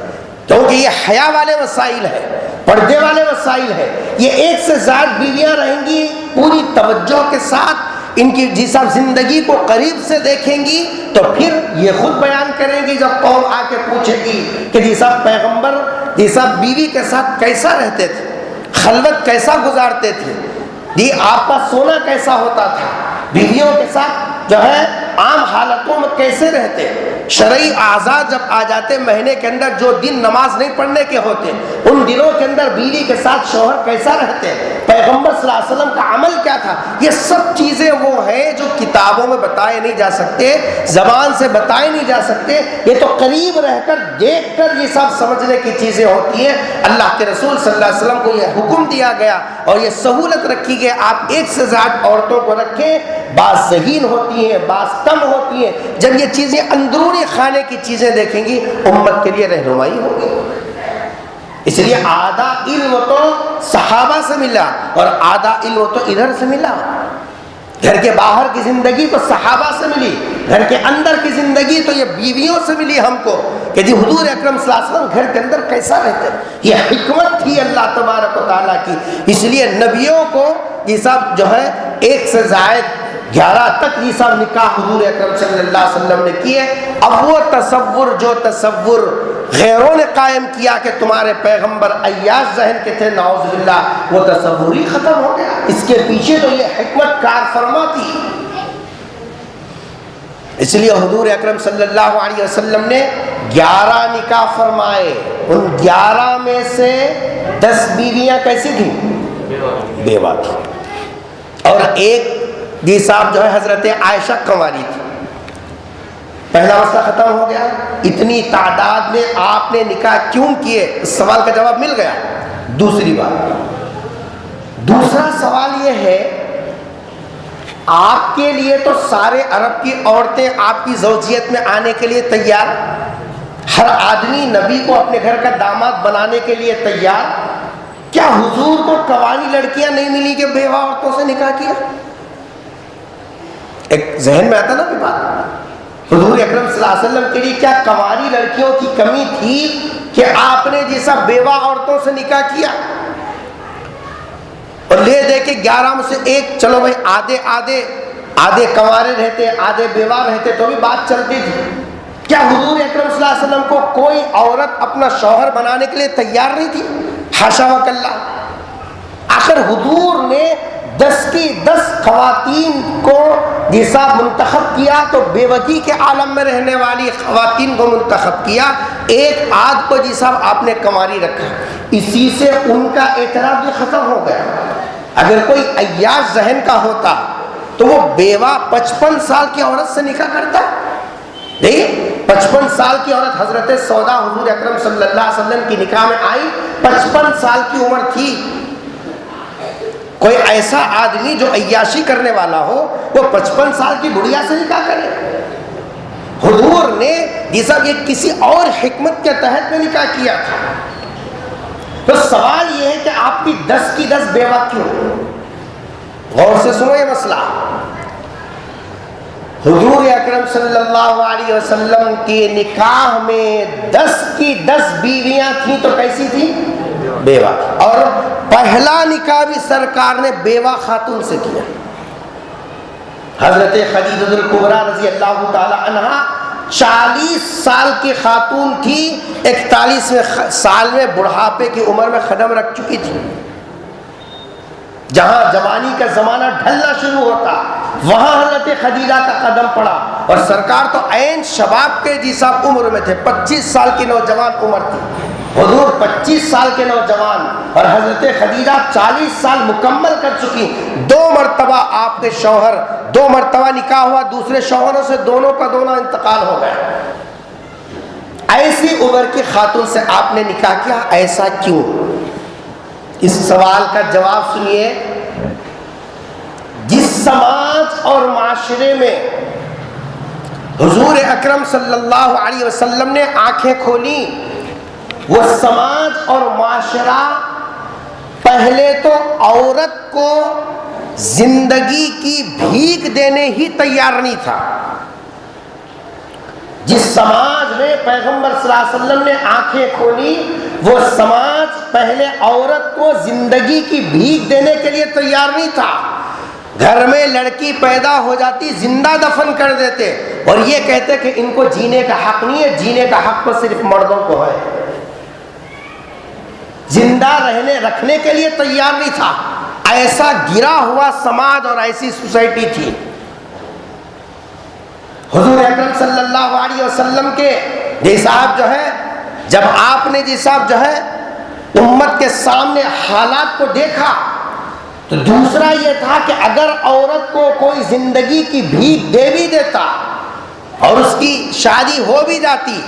کیونکہ یہ حیا والے مسائل ہیں, پردے والے مسائل ہیں. یہ 1 سے زائد بیویاں رہیں گی پوری توجہ کے ساتھ, ان کی جس زندگی کو قریب سے دیکھیں گی تو پھر یہ خود بیان کریں گی جب قوم آ کے پوچھے گی کہ جیسا پیغمبر جیسا بیوی کے ساتھ کیسا رہتے تھے, خلوت کیسا گزارتے تھے, جی آپ کا سونا کیسا ہوتا تھا, بیویوں کے ساتھ جو ہے عام حالتوں میں کیسے رہتے. شرعی اعضاء جب آ جاتے مہینے کے اندر، جو دن نماز نہیں پڑھنے کے ہوتے، ان دنوں کے اندر بیوی کے ساتھ شوہر کیسا رہتے، پیغمبر صلی اللہ علیہ وسلم کا عمل کیا تھا، یہ سب چیزیں وہ ہیں جو کتابوں میں بتائے نہیں جا سکتے، زبان سے بتائے نہیں جا سکتے. یہ تو قریب رہ کر دیکھ کر یہ سب سمجھنے کی چیزیں ہوتی ہیں. اللہ کے رسول صلی اللہ علیہ وسلم کو یہ حکم دیا گیا اور یہ سہولت رکھی گئی، آپ ایک سے زیادہ عورتوں کو رکھیں. بعض ذہین ہوتی ہیں، بعض کم ہوتی ہیں. جب یہ چیزیں اندرونی خانے کی چیزیں دیکھیں گی، امت کے لیے رہنمائی ہوگی. اس لیے آدھا علم تو صحابہ سے ملا اور آدھا علم تو ادھر سے ملا. گھر کے باہر کی زندگی تو صحابہ سے ملی، گھر کے اندر کی زندگی تو یہ بیویوں سے ملی ہم کو کہ جی حضور اکرم صلی اللہ علیہ وسلم گھر کے اندر کیسا رہتے. یہ حکمت تھی اللہ تبارک و تعالیٰ کی. اس لیے نبیوں کو یہ سب جو ہے ایک سے زائد 11 تک یہ سب نکاح حضور اکرم صلی اللہ علیہ وسلم نے کیے. اب وہ تصور جو تصور غیروں نے قائم کیا کہ تمہارے پیغمبر عیاش ذہن کے تھے، نعوذ باللہ، وہ تصور ہی ختم ہو گیا. اس کے پیچھے تو یہ حکمت کار فرما تھی. اس لیے حضور اکرم صلی اللہ علیہ وسلم نے 11 نکاح فرمائے. ان 11 میں سے 10 بیویاں کیسی تھیں؟ بیوہ تھی. اور ایک جی صاحب جو ہے حضرت عائشہ کنواری تھی. پہلا مسئلہ ختم ہو گیا. اتنی تعداد میں آپ نے نکاح کیوں کیے، اس سوال کا جواب مل گیا. دوسری بات، دوسرا سوال یہ ہے، آپ کے لیے تو سارے عرب کی عورتیں آپ کی زوجیت میں آنے کے لیے تیار، ہر آدمی نبی کو اپنے گھر کا داماد بنانے کے لیے تیار. کیا حضور کو کنواری لڑکیاں نہیں ملی کہ بیوہ عورتوں سے نکاح کیا؟ ایک ذہن میں آتا نا کہ بات، حضور اکرم صلی اللہ علیہ وسلم کے لیے کیا کنواری لڑکیوں کی کمی تھی کہ آپ نے جیسا بیوہ عورتوں سے نکاح کیا؟ اور لے دے کے 11 میں سے ایک، چلو بھائی آدھے کنوارے رہتے، آدھے بیوہ رہتے تو بھی بات چلتی تھی. کیا حضور اکرم صلی اللہ علیہ وسلم کو کوئی عورت اپنا شوہر بنانے کے لیے تیار نہیں تھی؟ حاشا وکلا. آخر حضور نے 10 کی 10 خواتین کو جیسا منتخب کیا تو بیوگی کے عالم میں رہنے والی خواتین کو منتخب کیا، ایک آدھ کو جیسا آپ نے کنواری رکھا. اسی سے ان کا اعتراف بھی ختم ہو گیا. اگر کوئی عیاش ذہن کا ہوتا تو وہ بیوہ 55 سال کی عورت سے نکاح کرتا. نہیں، 55 سال کی عورت حضرت سودا حضور اکرم صلی اللہ علیہ وسلم کی نکاح میں آئی، 55 سال کی عمر تھی. کوئی ایسا آدمی جو عیاشی کرنے والا ہو وہ 55 سال کی بڑھیا سے نکاح کرے؟ حضور نے یہ سب یہ کسی اور حکمت کے تحت میں نکاح کیا تھا. تو سوال یہ ہے کہ آپ کی 10 کی 10 بیوہ کیوں؟ غور سے سنو یہ مسئلہ. حضور اکرم صلی اللہ علیہ وسلم کے نکاح میں 10 کی 10 بیویاں تھیں تو کیسی تھی؟ بیوہ. اور پہلا نکاح بھی سرکار نے بیوہ خاتون سے کیا. حضرت خدیجہ الکبریٰ رضی اللہ تعالی عنہا 40 سال کی خاتون تھی، 41 سال میں بڑھاپے کی عمر میں قدم رکھ چکی تھی. جہاں جوانی کا زمانہ ڈھلنا شروع ہوتا وہاں حضرت خدیجہ کا قدم پڑا. اور سرکار تو عین شباب کے جیسا عمر میں تھے، 25 سال کی نوجوان عمر تھی. حضور 25 سال کے نوجوان اور حضرت خدیجہ 40 سال مکمل کر چکی. 2 مرتبہ آپ کے شوہر، 2 مرتبہ نکاح ہوا دوسرے شوہروں سے، دونوں کا دونوں انتقال ہو گیا. ایسی عمر کی خاتون سے آپ نے نکاح کیا، ایسا کیوں؟ اس سوال کا جواب سنیے. جس سماج اور معاشرے میں حضور اکرم صلی اللہ علیہ وسلم نے آنکھیں کھولی، وہ سماج اور معاشرہ پہلے تو عورت کو زندگی کی بھیک دینے ہی تیار نہیں تھا. جس سماج میں پیغمبر صلی اللہ علیہ وسلم نے آنکھیں کھولی وہ سماج پہلے عورت کو زندگی کی بھیک دینے کے لیے تیار نہیں تھا. گھر میں لڑکی پیدا ہو جاتی زندہ دفن کر دیتے اور یہ کہتے کہ ان کو جینے کا حق نہیں ہے، جینے کا حق تو صرف مردوں کو ہے. زندہ رکھنے کے لیے تیار نہیں تھا. ایسا گرا ہوا سماج اور ایسی سوسائٹی تھی. حضور اکرم صلی اللہ علیہ وسلم کے جی صاحب جو ہے، جب آپ نے جی صاحب جو ہے امت کے سامنے حالات کو دیکھا تو دوسرا یہ تھا کہ اگر عورت کو کوئی زندگی کی بھیک دے بھی دیتا اور اس کی شادی ہو بھی جاتی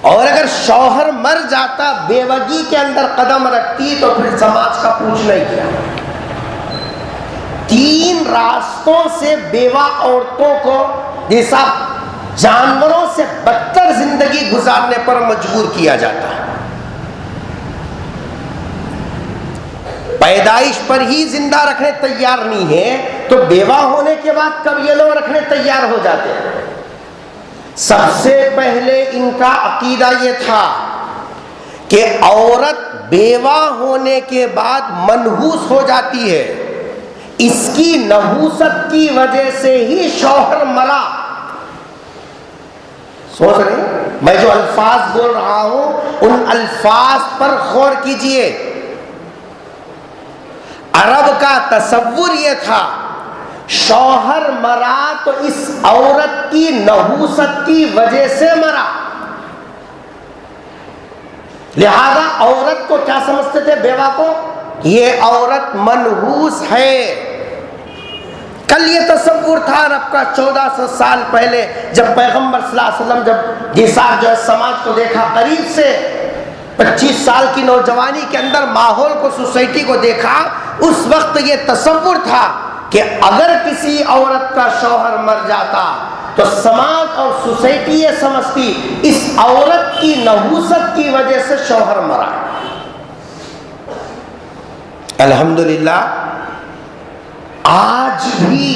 اور اگر شوہر مر جاتا، بیوگی کے اندر قدم رکھتی، تو پھر سماج کا پوچھنا ہی کیا۔ 3 راستوں سے بیوہ عورتوں کو جیسا جانوروں سے بدتر زندگی گزارنے پر مجبور کیا جاتا ہے۔ پیدائش پر ہی زندہ رکھنے تیار نہیں ہے تو بیوہ ہونے کے بعد کب یہ لوگ رکھنے تیار ہو جاتے ہیں؟ سب سے پہلے ان کا عقیدہ یہ تھا کہ عورت بیوہ ہونے کے بعد منحوس ہو جاتی ہے، اس کی نحوست کی وجہ سے ہی شوہر مرا۔ سوچ رہے ہیں میں جو الفاظ بول رہا ہوں ان الفاظ پر غور کیجئے۔ عرب کا تصور یہ تھا شوہر مرا تو اس عورت کی نحوست کی وجہ سے مرا، لہذا عورت کو کیا سمجھتے تھے بیوہ کو؟ یہ عورت منحوس ہے۔ کل یہ تصور تھا عرب کا 1400 سال پہلے جب پیغمبر صلی اللہ علیہ وسلم جب یہ صاحب جو ہے سماج کو دیکھا قریب سے، 25 سال کی نوجوانی کے اندر ماحول کو، سوسائٹی کو دیکھا، اس وقت یہ تصور تھا کہ اگر کسی عورت کا شوہر مر جاتا تو سماج اور سوسائٹی یہ سمجھتی اس عورت کی نحوست کی وجہ سے شوہر مرا۔ الحمدللہ آج بھی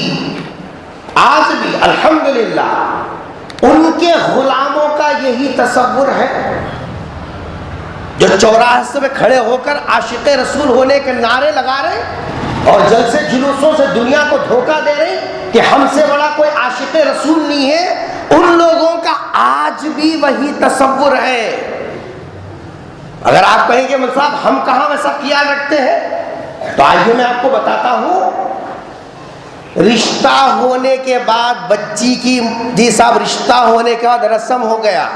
الحمدللہ ان کے غلاموں کا یہی تصور ہے جو چوراہے میں کھڑے ہو کر عاشق رسول ہونے کے نعرے لگا رہے اور جلسے جلوسوں سے دنیا کو دھوکہ دے رہے کہ ہم سے بڑا کوئی عاشق رسول نہیں ہے، ان لوگوں کا آج بھی وہی تصور ہے۔ اگر آپ کہیں کہ مول صاحب ہم کہاں ویسا خیال رکھتے ہیں تو آئیے میں آپ کو بتاتا ہوں۔ رشتہ ہونے کے بعد بچی کی جی صاحب رشتہ ہونے کے بعد رسم ہو گیا،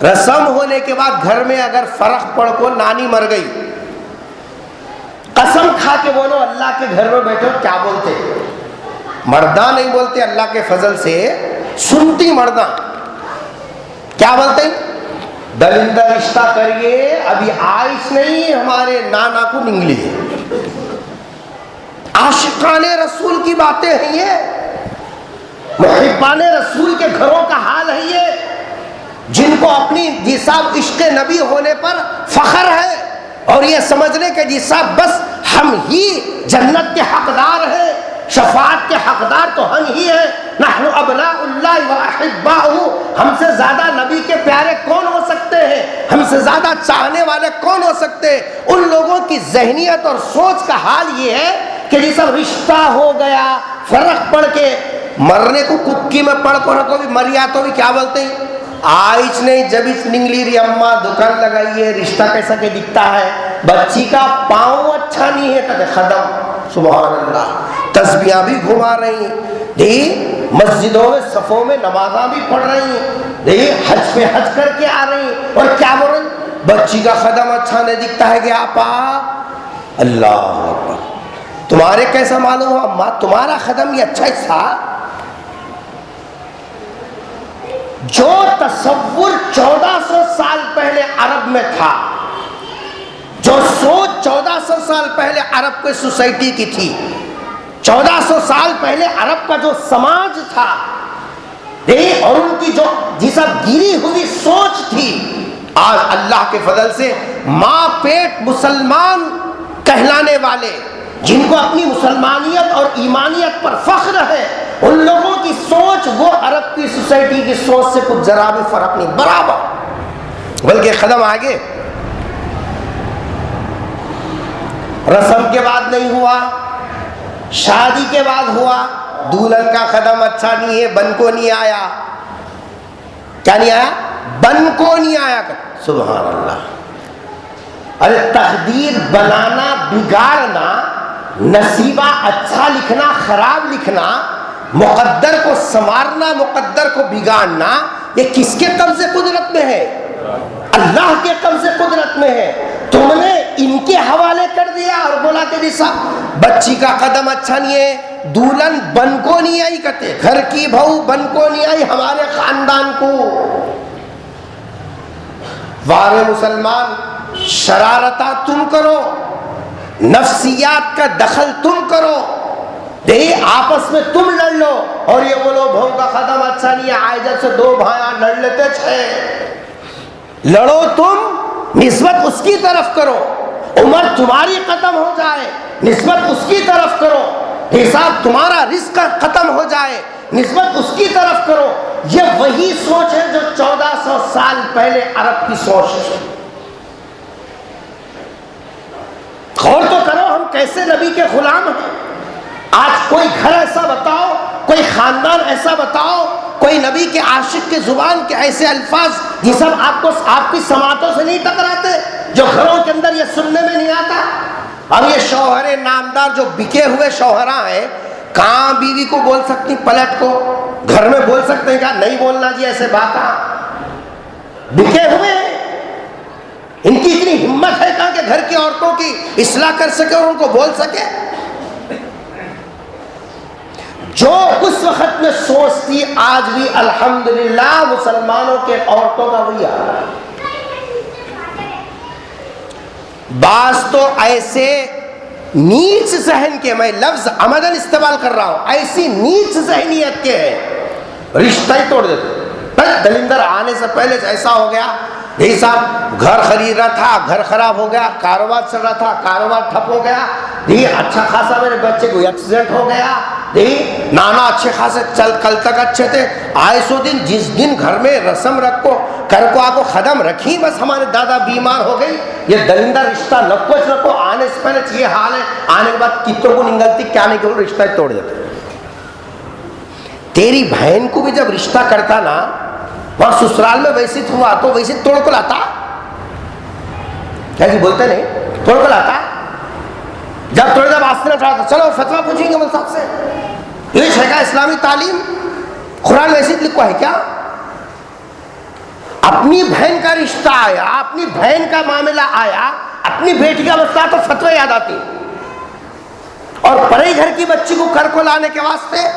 رسم ہونے کے بعد گھر میں اگر فرق پڑ کو نانی مر گئی، قسم کھا کے بولو اللہ کے گھر میں بیٹھے ہو کیا بولتے؟ مرداں نہیں بولتے، اللہ کے فضل سے سنتی مرداں کیا بولتے؟ دلندہ رشتہ کریے، ابھی آئس نہیں ہمارے نانا کو نگلی ہے۔ عاشقان رسول کی باتیں ہیں یہ، محبان رسول کے گھروں کا حال ہے یہ، جن کو اپنی جی صاحب عشق نبی ہونے پر فخر ہے اور یہ سمجھنے کہ جی صاحب بس ہم ہی جنت کے حقدار ہیں، شفاعت کے حقدار تو ہم ہی ہیں، نحن ابناء اللہ واحباؤہ، ہم سے زیادہ نبی کے پیارے کون ہو سکتے ہیں، ہم سے زیادہ چاہنے والے کون ہو سکتے ہیں۔ ان لوگوں کی ذہنیت اور سوچ کا حال یہ ہے کہ جی سب رشتہ ہو گیا، فرق پڑ کے مرنے کو ککی میں پڑ کو بھی مریا تو بھی کیا بولتے ہیں؟ آئیچ نہیں جب اس نگلی ری اماں دکان لگائیے، رشتہ کیسا کہ دکھتا ہے، بچی کا پاؤں اچھا نہیں ہے کہتے ختم، سبحان اللہ، تسبیحاں بھی گھما رہی ہیں، مسجدوں میں صفوں میں نمازاں بھی پڑھ رہی ہیں، حج پہ حج کر کے آ رہی ہیں، اور کیا بول رہی ہیں؟ بچی کا قدم اچھا نہیں دکھتا ہے کہ آپا اللہ اکبر، تمہارے کیسا معلوم ہوا اماں تمہارا قدم یہ اچھا حصہ؟ جو تصور 1400 سال پہلے عرب میں تھا، جو سوچ 1400 سال پہلے عرب کے سوسائٹی کی تھی، 1400 سال پہلے عرب کا جو سماج تھا اور ان کی جو جیسا گری ہوئی سوچ تھی، آج اللہ کے فضل سے ماں پیٹ مسلمان کہلانے والے، جن کو اپنی مسلمانیت اور ایمانیت پر فخر ہے، ان لوگوں کی سوچ وہ عرب کی سوسائٹی کی سوچ سے کچھ ذرا بھی فرق نہیں، برابر، بلکہ قدم آگے۔ رسم کے بعد نہیں ہوا، شادی کے بعد ہوا، دلہن کا قدم اچھا نہیں ہے، بن کو نہیں آیا، کیا نہیں آیا؟ بن کو نہیں آیا، سبحان اللہ۔ ارے تقدیر بنانا، بگاڑنا، نصیبہ اچھا لکھنا خراب لکھنا، مقدر کو سنوارنا، مقدر کو بگاڑنا، یہ کس کے قبض قدرت میں ہے؟ اللہ کے قبض قدرت میں ہے۔ تم نے ان کے حوالے کر دیا اور بولا کہ جی صاحب بچی کا قدم اچھا نہیں ہے، دولہن بن کو نہیں آئی، کہتے گھر کی بہو بن کو نہیں آئی ہمارے خاندان کو۔ وارے مسلمان، شرارتہ تم کرو، نفسیات کا دخل تم کرو، آپس میں تم لڑ لو اور یہ بولو بہو کا قدم اچھا نہیں ہے، آئے جب سے دو بھائیاں لڑ لیتے تھے، لڑو تم، نسبت اس کی طرف کرو، عمر تمہاری ختم ہو جائے نسبت اس کی طرف کرو، حساب تمہارا رزق ختم ہو جائے نسبت اس کی طرف کرو۔ یہ وہی سوچ ہے جو 1400 سال پہلے عرب کی سوچ ہے۔ غور تو کرو ہم کیسے نبی کے غلام ہیں۔ آج کوئی گھر ایسا بتاؤ، کوئی خاندان ایسا بتاؤ، کوئی نبی کے عاشق کے زبان کے ایسے الفاظ یہ سب آپ کی سماعتوں سے نہیں ٹکراتے، جو گھروں کے اندر یہ سننے میں نہیں آتا۔ اب یہ شوہر نامدار جو بکے ہوئے شوہراں ہیں، کہاں بیوی کو بول سکتی پلٹ کو؟ گھر میں بول سکتے ہیں کیا نہیں بولنا جی ایسے بات؟ بکے ہوئے ہیں، ان کی اتنی ہمت ہے کہاں کہ گھر کی عورتوں کی اصلاح کر سکے اور ان کو بول سکے؟ جو اس وقت میں سوچ تھی آج بھی الحمدللہ مسلمانوں کے عورتوں کا وہی حال ہے۔ بعض تو ایسے نیچ ذہن کے، میں لفظ عمدن استعمال کر رہا ہوں، ایسی نیچ ذہنیت کے ہیں رشتہ ہی توڑ دیتے۔ دلندر آنے سے پہلے ایسا ہو گیا، یہی صاحب گھر خرید رہا تھا، گھر خراب ہو گیا، کاروبار چل رہا تھا، کاروبار ٹھپ ہو گیا، اچھا خاصا میرے بچے کو ایکسیڈنٹ ہو گیا، نانا اچھے خاصے کل تک اچھے تھے، آئے سو دن جس دن گھر میں رسم رکھو کر کو آ کو قدم رکھی بس ہمارے دادا بیمار ہو گئی، یہ دلندر رشتہ نکوچ رکھو، آنے سے پہلے یہ حال ہے، آنے کے بعد کتوں کو نگلتی کیا نہیں کرو رشتہ توڑ دیتے۔ تیری بہن کو بھی جب رشتہ کرتا نا وہاں سسرال میں ویسے ہوا تو ویسے توڑ کو لاتا، کیا جی بولتے نہیں توڑ کو لاتا، جب تھوڑے جب آستین اٹھاتا چلو فتویٰ پوچھیں گے مول صاحب سے، یہ شیخ اسلامی تعلیم قرآن میں ایسے لکھوا ہے کیا؟ اپنی بہن کا رشتہ آیا، اپنی بہن کا معاملہ آیا، اپنی بیٹی کا مسئلہ تو فتوی یاد آتی، اور پرے گھر کی بچی کو کر کو لانے کے واسطے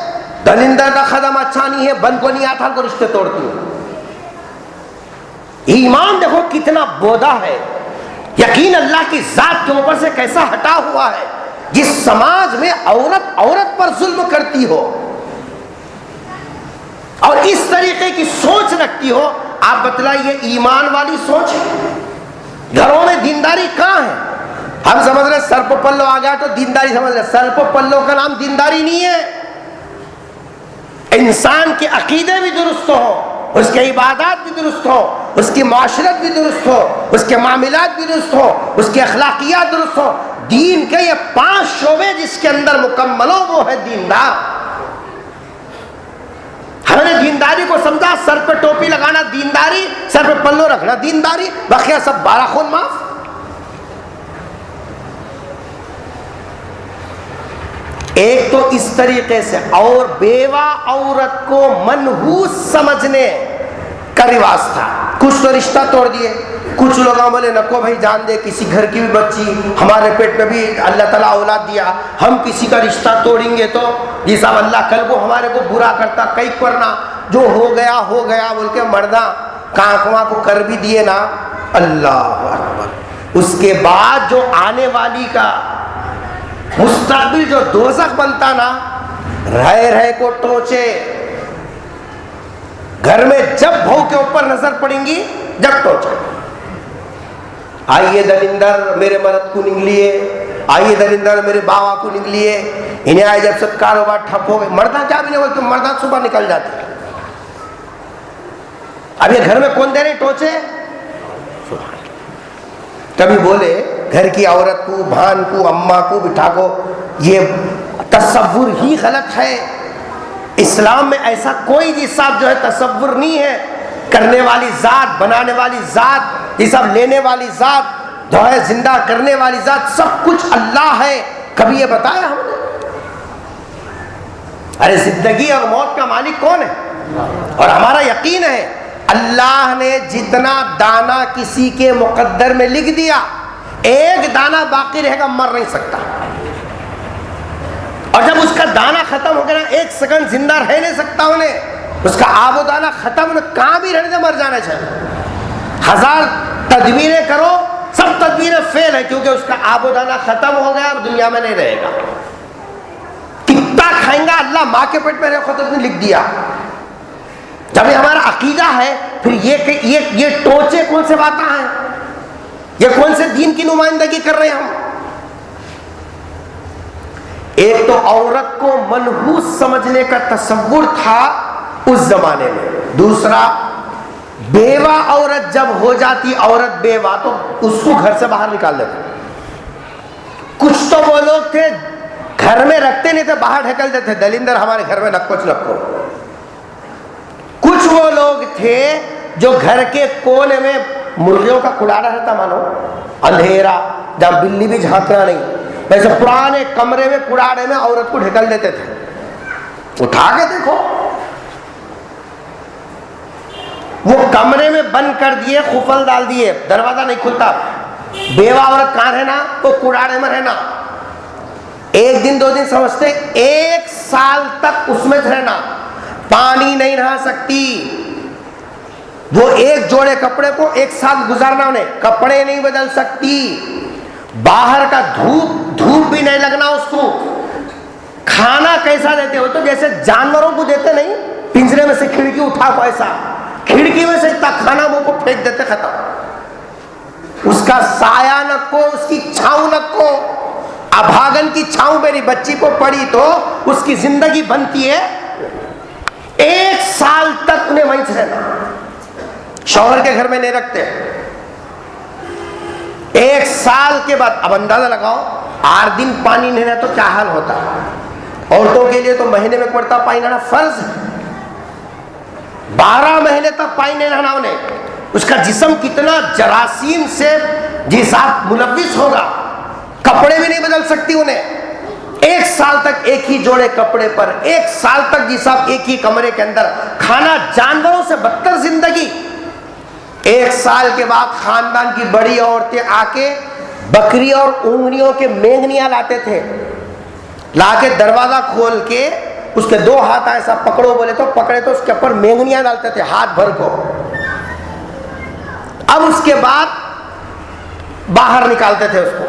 دلندر کا قدم اچھا نہیں ہے، بن کو نہیں آتا کو رشتے توڑتی ہوں۔ ایمان دیکھو کتنا بودا ہے، یقین اللہ کی ذات کے اوپر سے کیسا ہٹا ہوا ہے۔ جس سماج میں عورت پر ظلم کرتی ہو اور اس طریقے کی سوچ رکھتی ہو، آپ بتلائیے ایمان والی سوچ ہے؟ گھروں میں دینداری کہاں ہے؟ ہم سمجھ رہے سر پہ پلو آ گیا تو دینداری سمجھ رہے، سر پہ پلو کا نام دینداری نہیں ہے۔ انسان کے عقیدے بھی درست ہو، اس کے عبادات بھی درست ہو، اس کی معاشرت بھی درست ہو، اس کے معاملات بھی درست ہو، اس کے اخلاقیات درست ہو، دین کے یہ 5 شعبے جس کے اندر مکمل ہو وہ ہے دیندار۔ ہم نے دینداری کو سمجھا سر پہ ٹوپی لگانا دینداری، سر پہ پلو رکھنا دینداری، بقیہ سب 12 خون معاف۔ ایک تو اس طریقے سے، اور بیوہ عورت کو منحوس سمجھنے کا رواج تھا، کچھ تو رشتہ توڑ دیے، کچھ لوگ بولے نکو بھائی جان دے، کسی گھر کی بھی بچی ہمارے پیٹ میں بھی اللہ تعالیٰ اولاد دیا، ہم کسی کا رشتہ توڑیں گے تو یہ صاحب اللہ کل کو ہمارے کو برا کرتا، کئی کرنا جو ہو گیا بول کے مردہ کانکواں کو کر بھی دیے نا، اللہ اکبر۔ اس کے بعد جو آنے والی کا مستقبل جو دوزخ بنتا نا، رہ کو ٹوچے، گھر میں جب بہو کے اوپر نظر پڑیں گی جب ٹوچے، آئیے دلندر میرے مرد کو نگلیے، آئیے دلندر میرے باوا کو نگلیے، انہیں آئے جب سب کاروبار ٹھپ ہو گئے، مردہ کیا بھی نہیں بولتے، مردہ صبح نکل جاتے۔ اب یہ گھر میں کون دے رہے ٹوچے؟ کبھی بولے گھر کی عورت کو، بھان کو، اماں کو بٹھا کو، یہ تصور ہی غلط ہے۔ اسلام میں ایسا کوئی بھی صاحب جو ہے تصور نہیں ہے، کرنے والی ذات، بنانے والی ذات، یہ سب لینے والی ذات، جو ہے زندہ کرنے والی ذات، سب کچھ اللہ ہے۔ کبھی یہ بتایا ہم نے؟ ارے زندگی اور موت کا مالک کون ہے؟ اور ہمارا یقین ہے اللہ نے جتنا دانہ کسی کے مقدر میں لکھ دیا، ایک دانہ باقی رہے گا، مر نہیں سکتا. اور جب اس کا دانہ ختم ہو گیا نا، ایک سیکنڈ زندہ رہ نہیں سکتا انہیں، اس کا آب و دانہ ختم، انہیں کہاں بھی رہنے سے مر جانا چاہیے. 1000 تدبیریں کرو، سب تدبیریں فیل ہے، کیونکہ اس کا آب و دانہ ختم ہو گیا اور دنیا میں نہیں رہے گا. کتنا کھائیں گا اللہ ماں کے پیٹ میں رہے خود نے لکھ دیا. جب یہ ہمارا عقیدہ ہے، پھر یہ ٹوچے کون سے باتیں ہیں؟ یہ کون سے دین کی نمائندگی کر رہے ہیں ہم؟ ایک تو عورت کو منحوس سمجھنے کا تصور تھا اس زمانے میں. دوسرا، بیوہ عورت جب ہو جاتی عورت بیوہ تو اس کو گھر سے باہر نکال دیتے. کچھ تو وہ لوگ تھے گھر میں رکھتے نہیں تھے، باہر ڈھکل دیتے، دلندر ہمارے گھر میں نکو چلکو. کچھ وہ لوگ تھے جو گھر کے کونے میں مرغیوں کا کھڑاڑا رہتا، مانو اندھیرا جہاں بلی بھی جھانکنا نہیں، ویسے پرانے کمرے میں کڑاڑے میں عورت کو ڈھکل دیتے تھے. اٹھا کے دیکھو، وہ کمرے میں بند کر دیے، قفل ڈال دیے، دروازہ نہیں کھلتا. بیوہ عورت کہاں رہنا؟ تو کڑاڑے میں رہنا. ایک دن 2 دن سمجھتے، 1 سال تک اس میں رہنا. پانی نہیں نہا سکتی. وہ ایک جوڑے کپڑے کو 1 سال گزارنا، انہیں کپڑے نہیں بدل سکتی. باہر کا دھوپ بھی نہیں لگنا اس کو. کھانا کیسا دیتے ہو؟ تو جیسے جانوروں کو دیتے نہیں، پنجرے میں سے کھڑکی اٹھا کو، ایسا کھڑکی میں سے اتنا کھانا منہ کو پھینک دیتے، ختم. اس کا سایہ نہ کو، اس کی چھاؤں نہ کو. ابھاگن کی چھاؤں میری بچی کو پڑی تو اس کی زندگی بنتی ہے. 1 سال تک انہیں وہیں سے رہنا. شوہر کے گھر میں نہیں رکھتے. 1 سال کے بعد اب اندازہ لگاؤ، 8 دن پانی نہیں رہا تو کیا حال ہوتا. عورتوں کے لیے تو مہینے میں پڑتا پانی نہانا فرض ہے. 12 مہینے تک پانی نہیں رہنا انہیں. اس کا جسم کتنا جراثیم سے جسم ملوث ہوگا. کپڑے بھی نہیں بدل سکتی انہیں. 1 سال تک ایک ہی جوڑے کپڑے پر، 1 سال تک جی صاحب ایک ہی کمرے کے اندر، کھانا جانوروں سے بدتر زندگی. 1 سال کے بعد خاندان کی بڑی عورتیں آ کے بکری اور اونگلیوں کے مینگنیاں لاتے تھے. لا کے دروازہ کھول کے اس کے 2 ہاتھ ایسا پکڑو بولے تو پکڑے تو اس کے اوپر مینگنیاں ڈالتے تھے ہاتھ بھر کو. اب اس کے بعد باہر نکالتے تھے اس کو.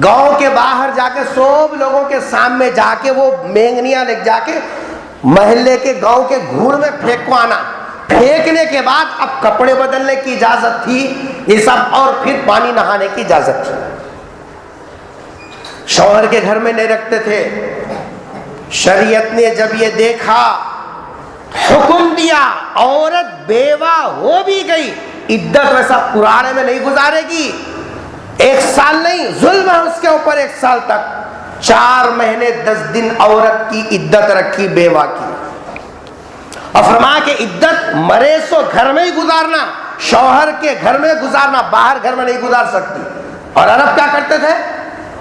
گاؤں کے باہر جا کے سب لوگوں کے سامنے جا کے وہ مینگنیاں لے جا کے محلے کے گاؤں کے گھوڑ میں پھینکو آنا. پھینکنے کے بعد اب کپڑے بدلنے کی اجازت تھی یہ سب، اور پھر پانی نہانے کی اجازت تھی. شوہر کے گھر میں نہیں رکھتے تھے. شریعت نے جب یہ دیکھا، حکم دیا عورت بیوہ ہو بھی گئی عدت ویسا پرانے میں نہیں گزارے گی. 1 سال نہیں، ظلم ہے اس کے اوپر 1 سال تک. 4 مہینے 10 دن عورت کی عدت رکھی بیوہ کی. اور فرمایا کہ عدت مرے سو گھر میں ہی گزارنا، شوہر کے گھر میں گزارنا، باہر گھر میں نہیں گزار سکتی. اور عرب کیا کرتے تھے؟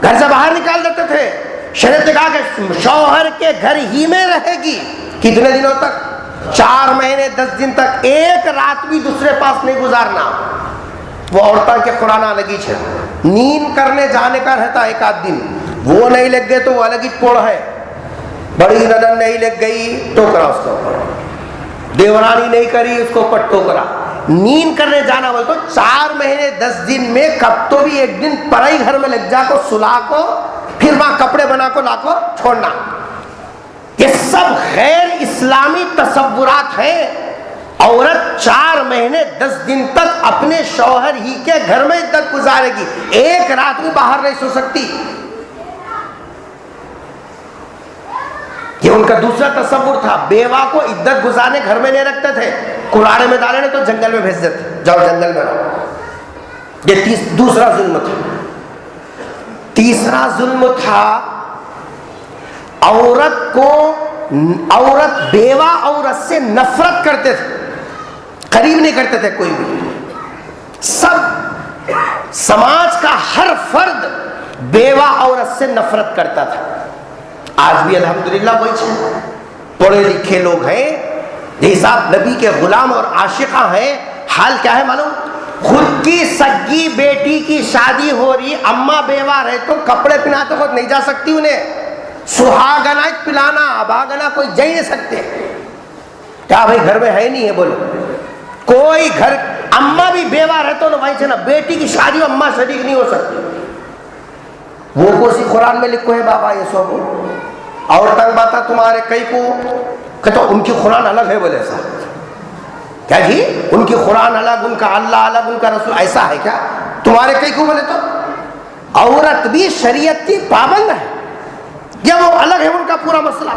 گھر سے باہر نکال دیتے تھے. شریعت نے کہا کہ شوہر کے گھر ہی میں رہے گی. کتنے دنوں تک؟ 4 مہینے 10 دن تک. 1 رات بھی دوسرے پاس نہیں گزارنا. وہ عورتوں کے قرآن الگی ہے. نیند کرنے جانے کا رہتا 1 آدھ دن، وہ نہیں لگ گئے تو وہ الگ ہی پوڑ ہے. بڑی ننن نہیں لگ گئی ٹوکرا اس کے اوپر، دیورانی نہیں کری اس کو اوپر ٹوکرا. نیند کرنے جانا بول تو 4 مہینے 10 دن میں کب تو بھی 1 دن پرائی گھر میں لگ جا کو، سلا کو، پھر وہاں کپڑے بنا کو لا کو چھوڑنا. یہ سب غیر اسلامی تصورات ہیں. عورت 4 مہینے 10 دن تک اپنے شوہر ہی کے گھر میں عدت گزارے گی. 1 رات بھی باہر نہیں سو سکتی. یہ ان کا دوسرا تصور تھا. بیوہ کو عدت گزارنے گھر میں نہیں رکھتے تھے، کلاڑے میں ڈالے تو جنگل میں بھیج دیتے، جاؤ جنگل میں رہو. یہ دوسرا ظلم تھا. تیسرا ظلم تھا عورت بیوہ عورت سے نفرت کرتے تھے، قریب نہیں کرتے تھے کوئی بھی. سب سماج کا ہر فرد بیوہ عورت سے نفرت کرتا تھا. آج بھی الحمدللہ وہی چیز، پڑھے لکھے لوگ ہیں، یہ صاحب نبی کے غلام اور عاشقہ ہیں. حال کیا ہے معلوم؟ خود کی سگی بیٹی کی شادی ہو رہی، اماں بیوہ رہے تو کپڑے پہناتے خود نہیں جا سکتی انہیں، سہاگنا پلانا اباگنا کوئی جا ہی نہیں سکتے. کیا بھائی گھر میں ہے نہیں ہے؟ بولو کوئی گھر اماں بھی بیوہ رہے تو وہیں سے نا بیٹی کی شادی اماں شریک نہیں ہو سکتی. وہ کوسی قرآن میں لکھو ہے بابا یہ سب اور تنگ باتا تمہارے کئی کو کہ تو ان کی قرآن الگ ہے. بولے ایسا کیا جی؟ ان کی قرآن الگ، ان کا اللہ الگ، ان کا رسول، ایسا ہے کیا تمہارے کئی کو؟ بولے تو عورت بھی شریعت کی پابند ہے یا وہ الگ ہے ان کا پورا مسئلہ؟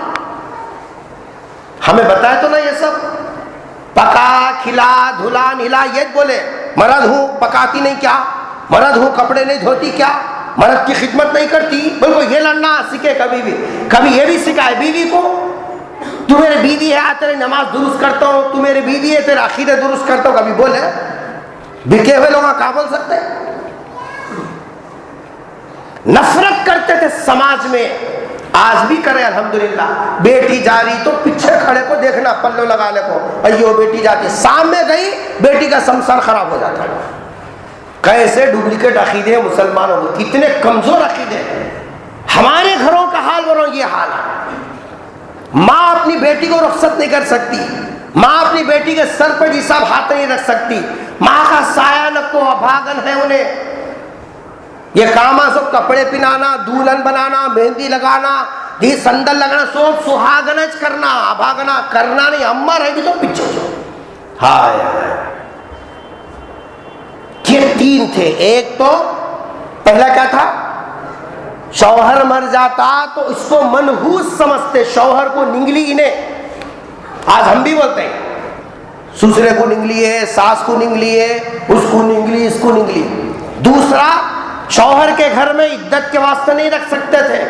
ہمیں بتایا تو نا یہ سب پکا کھلا دھلا نلا. یہ بولے مرد ہوں پکاتی نہیں کیا؟ مرد ہوں کپڑے نہیں دھوتی کیا؟ مرد کی خدمت نہیں کرتی؟ بالکل یہ لڑنا سیکھے کبھی بھی. کبھی یہ بھی سکھائے بیوی کو، تو میرے بیوی ہے تیری نماز درست کرتا ہوں، تو میرے بیوی ہے تیرے عقیدے درست کرتا ہوں. کبھی بولے بکے ہوئے لوگ کہاں بول سکتے؟ نفرت کرتے تھے سماج میں، آج بھی کرے الحمدللہ. بیٹی جا رہی تو پیچھے کھڑے کو دیکھنا پلو لگانے کو، ایو بیٹی جاتی، سامنے گئی بیٹی کا سمسار خراب ہو جاتا. کیسے ڈپلیکیٹ عقیدے ہیں مسلمانوں کو، کتنے کمزور عقیدے ہیں. ہمارے گھروں کا حال بولو یہ حال ہے. ماں اپنی بیٹی کو رخصت نہیں کر سکتی، ماں اپنی بیٹی کے سر پہ جی صاحب ہاتھ نہیں رکھ سکتی. ماں کا سایہ نہ کو ابھاگن ہے انہیں. یہ کام سب کپڑے پہنانا، دلہن بنانا، مہندی لگانا، یہ سندل لگانا، سب سہاگنج کرنا، ابھاگنا کرنا نہیں. اماں رہے گی تو پیچھے چھو. ہائے یہ تین تھے. ایک تو پہلا کیا تھا؟ شوہر مر جاتا تو اس کو منحوس سمجھتے، شوہر کو ننگلی انہیں. آج ہم بھی بولتے ہیں سسرے کو ننگلی ہے، ساس کو ننگلی ہے، اس کو ننگلی، اس کو ننگلی. دوسرا شوہر کے گھر میں عدت کے واسطے نہیں رکھ سکتے تھے.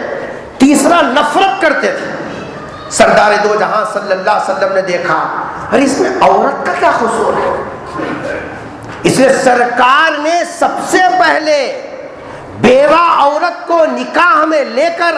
تیسرا نفرت کرتے تھے. سردار دو جہاں صلی اللہ علیہ وسلم نے دیکھا ارے اس میں عورت کا کیا قصور ہے. اس لیے سرکار نے سب سے پہلے بیوہ عورت کو نکاح میں لے کر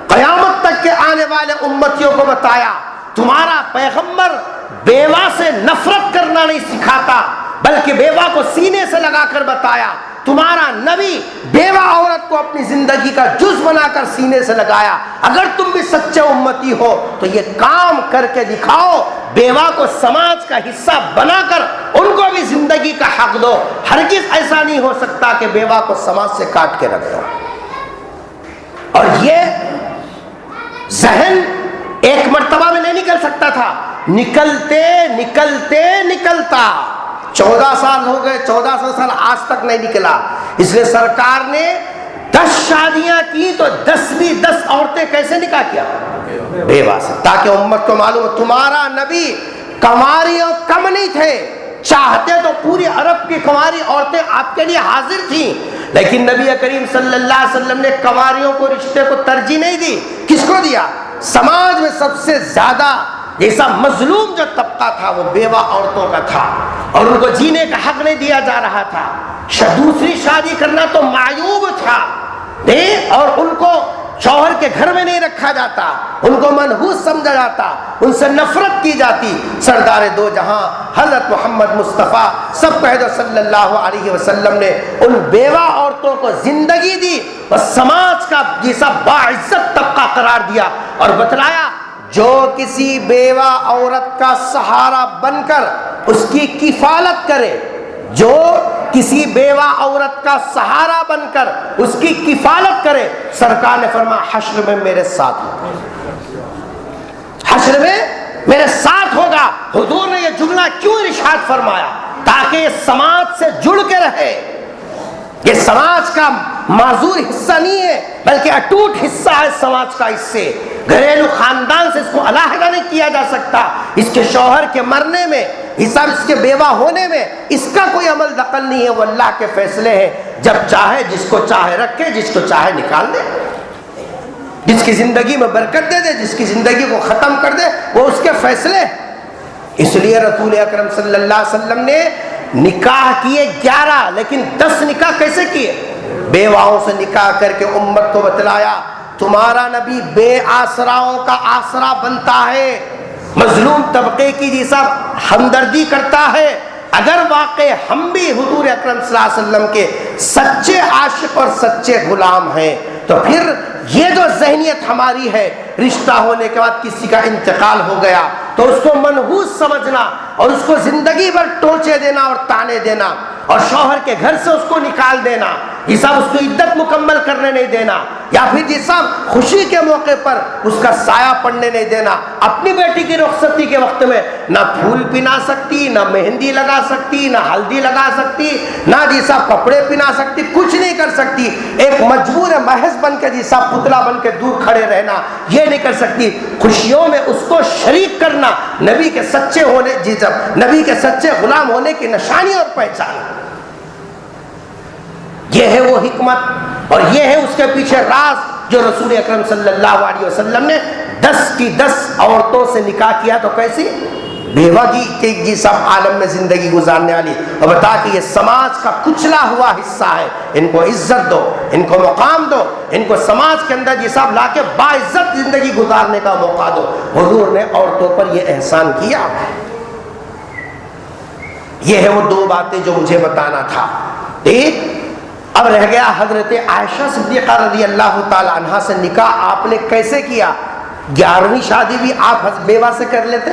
قیامت تک کے آنے والے امتیوں کو بتایا تمہارا پیغمبر بیوہ سے نفرت کرنا نہیں سکھاتا، بلکہ بیوہ کو سینے سے لگا کر بتایا. تمہارا نبی بیوہ عورت کو اپنی زندگی کا جز بنا کر سینے سے لگایا. اگر تم بھی سچے امتی ہو تو یہ کام کر کے دکھاؤ، بیوہ کو سماج کا حصہ بنا کر ان کو بھی زندگی کا حق دو. ہرگز ایسا نہیں ہو سکتا کہ بیوہ کو سماج سے کاٹ کے رکھ دو. اور یہ ذہن ایک مرتبہ میں نہیں نکل سکتا تھا، نکلتے نکلتے نکلتا 14 سال ہو گئے، 1400 سال آج تک نہیں نکلا. اس لیے سرکار نے 10 شادیاں کی تو 10 بھی 10 عورتیں کیسے نکاح کیا؟ بیوہ سے، تاکہ امت کو معلوم ہو تمہارا نبی کنواریوں کم نہیں تھے. چاہتے تو پوری عرب کی کنواری عورتیں آپ کے لیے حاضر تھیں، لیکن نبی کریم صلی اللہ علیہ وسلم نے کنواریوں کو رشتے کو ترجیح نہیں دی. کس کو دیا؟ سماج میں سب سے زیادہ جیسا مظلوم جو طبقہ تھا وہ بیوہ عورتوں کا تھا، اور ان کو جینے کا حق نہیں دیا جا رہا تھا. دوسری شادی کرنا تو معیوب تھا، اور ان کو شوہر کے گھر میں نہیں رکھا جاتا، ان کو منحوس سمجھا جاتا، ان سے نفرت کی جاتی. سردار دو جہاں حضرت محمد مصطفیٰ سب کہہ دو صلی اللہ علیہ وسلم نے ان بیوہ عورتوں کو زندگی دی اور سماج کا جیسا باعزت طبقہ قرار دیا، اور بتلایا جو کسی بیوہ عورت کا سہارا بن کر اس کی کفالت کرے، جو کسی بیوہ عورت کا سہارا بن کر اس کی کفالت کرے، سرکار نے فرمایا حشر میں میرے ساتھ ہوگا، حشر میں میرے ساتھ ہوگا. حضور نے یہ جملہ کیوں ارشاد فرمایا؟ تاکہ یہ سماج سے جڑ کے رہے. یہ سماج کا معذور حصہ نہیں ہے بلکہ اٹوٹ حصہ ہے سماج کا. اس سے گھریلو خاندان سے اس کو علیحدہ نہیں کیا جا سکتا. اس کے شوہر کے مرنے میں، حساب اس کے بیوہ ہونے میں اس کا کوئی عمل دخل نہیں ہے. وہ اللہ کے فیصلے ہیں، جب چاہے جس کو چاہے رکھے، جس کو چاہے نکال دے، جس کی زندگی میں برکت دے دے، جس کی زندگی کو ختم کر دے، وہ اس کے فیصلے. اس لیے رسول اکرم صلی اللہ علیہ وسلم نے نکاح کیے 11 لیکن 10 نکاح کیسے کیے؟ بیواؤں سے نکاح کر کے امت کو بتلایا تمہارا نبی بے آسراؤں کا آسرا بنتا ہے، مظلوم طبقے کی جی صاحب ہمدردی کرتا ہے۔ اگر واقع ہم بھی حضور اکرم صلی اللہ علیہ وسلم کے سچے عاشق اور سچے غلام ہیں تو پھر یہ جو ذہنیت ہماری ہے، رشتہ ہونے کے بعد کسی کا انتقال ہو گیا تو اس کو منحوس سمجھنا اور اس کو زندگی بھر ٹوچے دینا اور تانے دینا اور شوہر کے گھر سے اس کو نکال دینا، جی صاحب اس کو عدت مکمل کرنے نہیں دینا، یا پھر جی صاحب خوشی کے موقع پر اس کا سایہ پڑنے نہیں دینا، اپنی بیٹی کی رخصتی کے وقت میں نہ پھول پہنا سکتی، نہ مہندی لگا سکتی، نہ ہلدی لگا سکتی، نہ جی صاحب کپڑے پہنا سکتی، کچھ نہیں کر سکتی، ایک مجبور محض بن کے جی صاحب پتلا بن کے دور کھڑے رہنا، یہ نہیں کر سکتی۔ خوشیوں میں اس کو شریک کرنا نبی کے سچے ہونے جی صاحب نبی کے سچے غلام ہونے کی نشانی اور پہچان، یہ ہے وہ حکمت اور یہ ہے اس کے پیچھے راز جو رسول اکرم صلی اللہ علیہ وسلم نے 10 کی 10 عورتوں سے نکاح کیا تو کیسی بیوہ کی جی سب عالم میں زندگی گزارنے والی، اور بتا کہ یہ سماج کا کچلا ہوا حصہ ہے، ان کو عزت دو، ان کو مقام دو، ان کو سماج کے اندر جی سب لا کے باعزت زندگی گزارنے کا موقع دو۔ حضور نے عورتوں پر یہ احسان کیا۔ یہ ہے وہ 2 باتیں جو مجھے بتانا تھا۔ ٹھیک، اب رہ گیا حضرت عائشہ صدیقہ رضی اللہ تعالی عنہا سے نکاح آپ نے کیسے کیا؟ 11ویں شادی بھی آپ بیوہ سے کر لیتے؟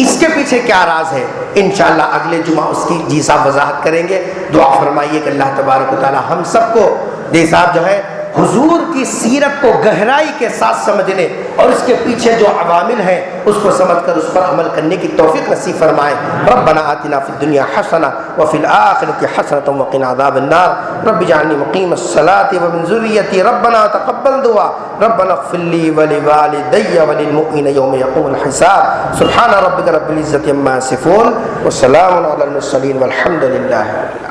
اس کے پیچھے کیا راز ہے؟ انشاءاللہ اگلے جمعہ اس کی جی صاحب وضاحت کریں گے۔ دعا فرمائیے کہ اللہ تبارک و تعالی ہم سب کو جی صاحب جو ہے حضور کی سیرت کو گہرائی کے ساتھ سمجھنے اور اس کے پیچھے جو عوامل ہیں اس کو سمجھ کر اس پر عمل کرنے کی توفیق نصیب فرمائے۔ ربنا آتنا فی الدنیا حسنہ وفی الآخرۃ حسنۃ وقنا عذاب النار رب اجعلنی مقیم الصلاۃ ومن ذریتی ربنا تقبل دعا ربنا اغفر لی ولوالدی وللمؤمنین یوم یقوم الحساب سبحان ربک رب العزۃ عما یصفون وسلام علی المرسلین والحمد للہ رب العالمین۔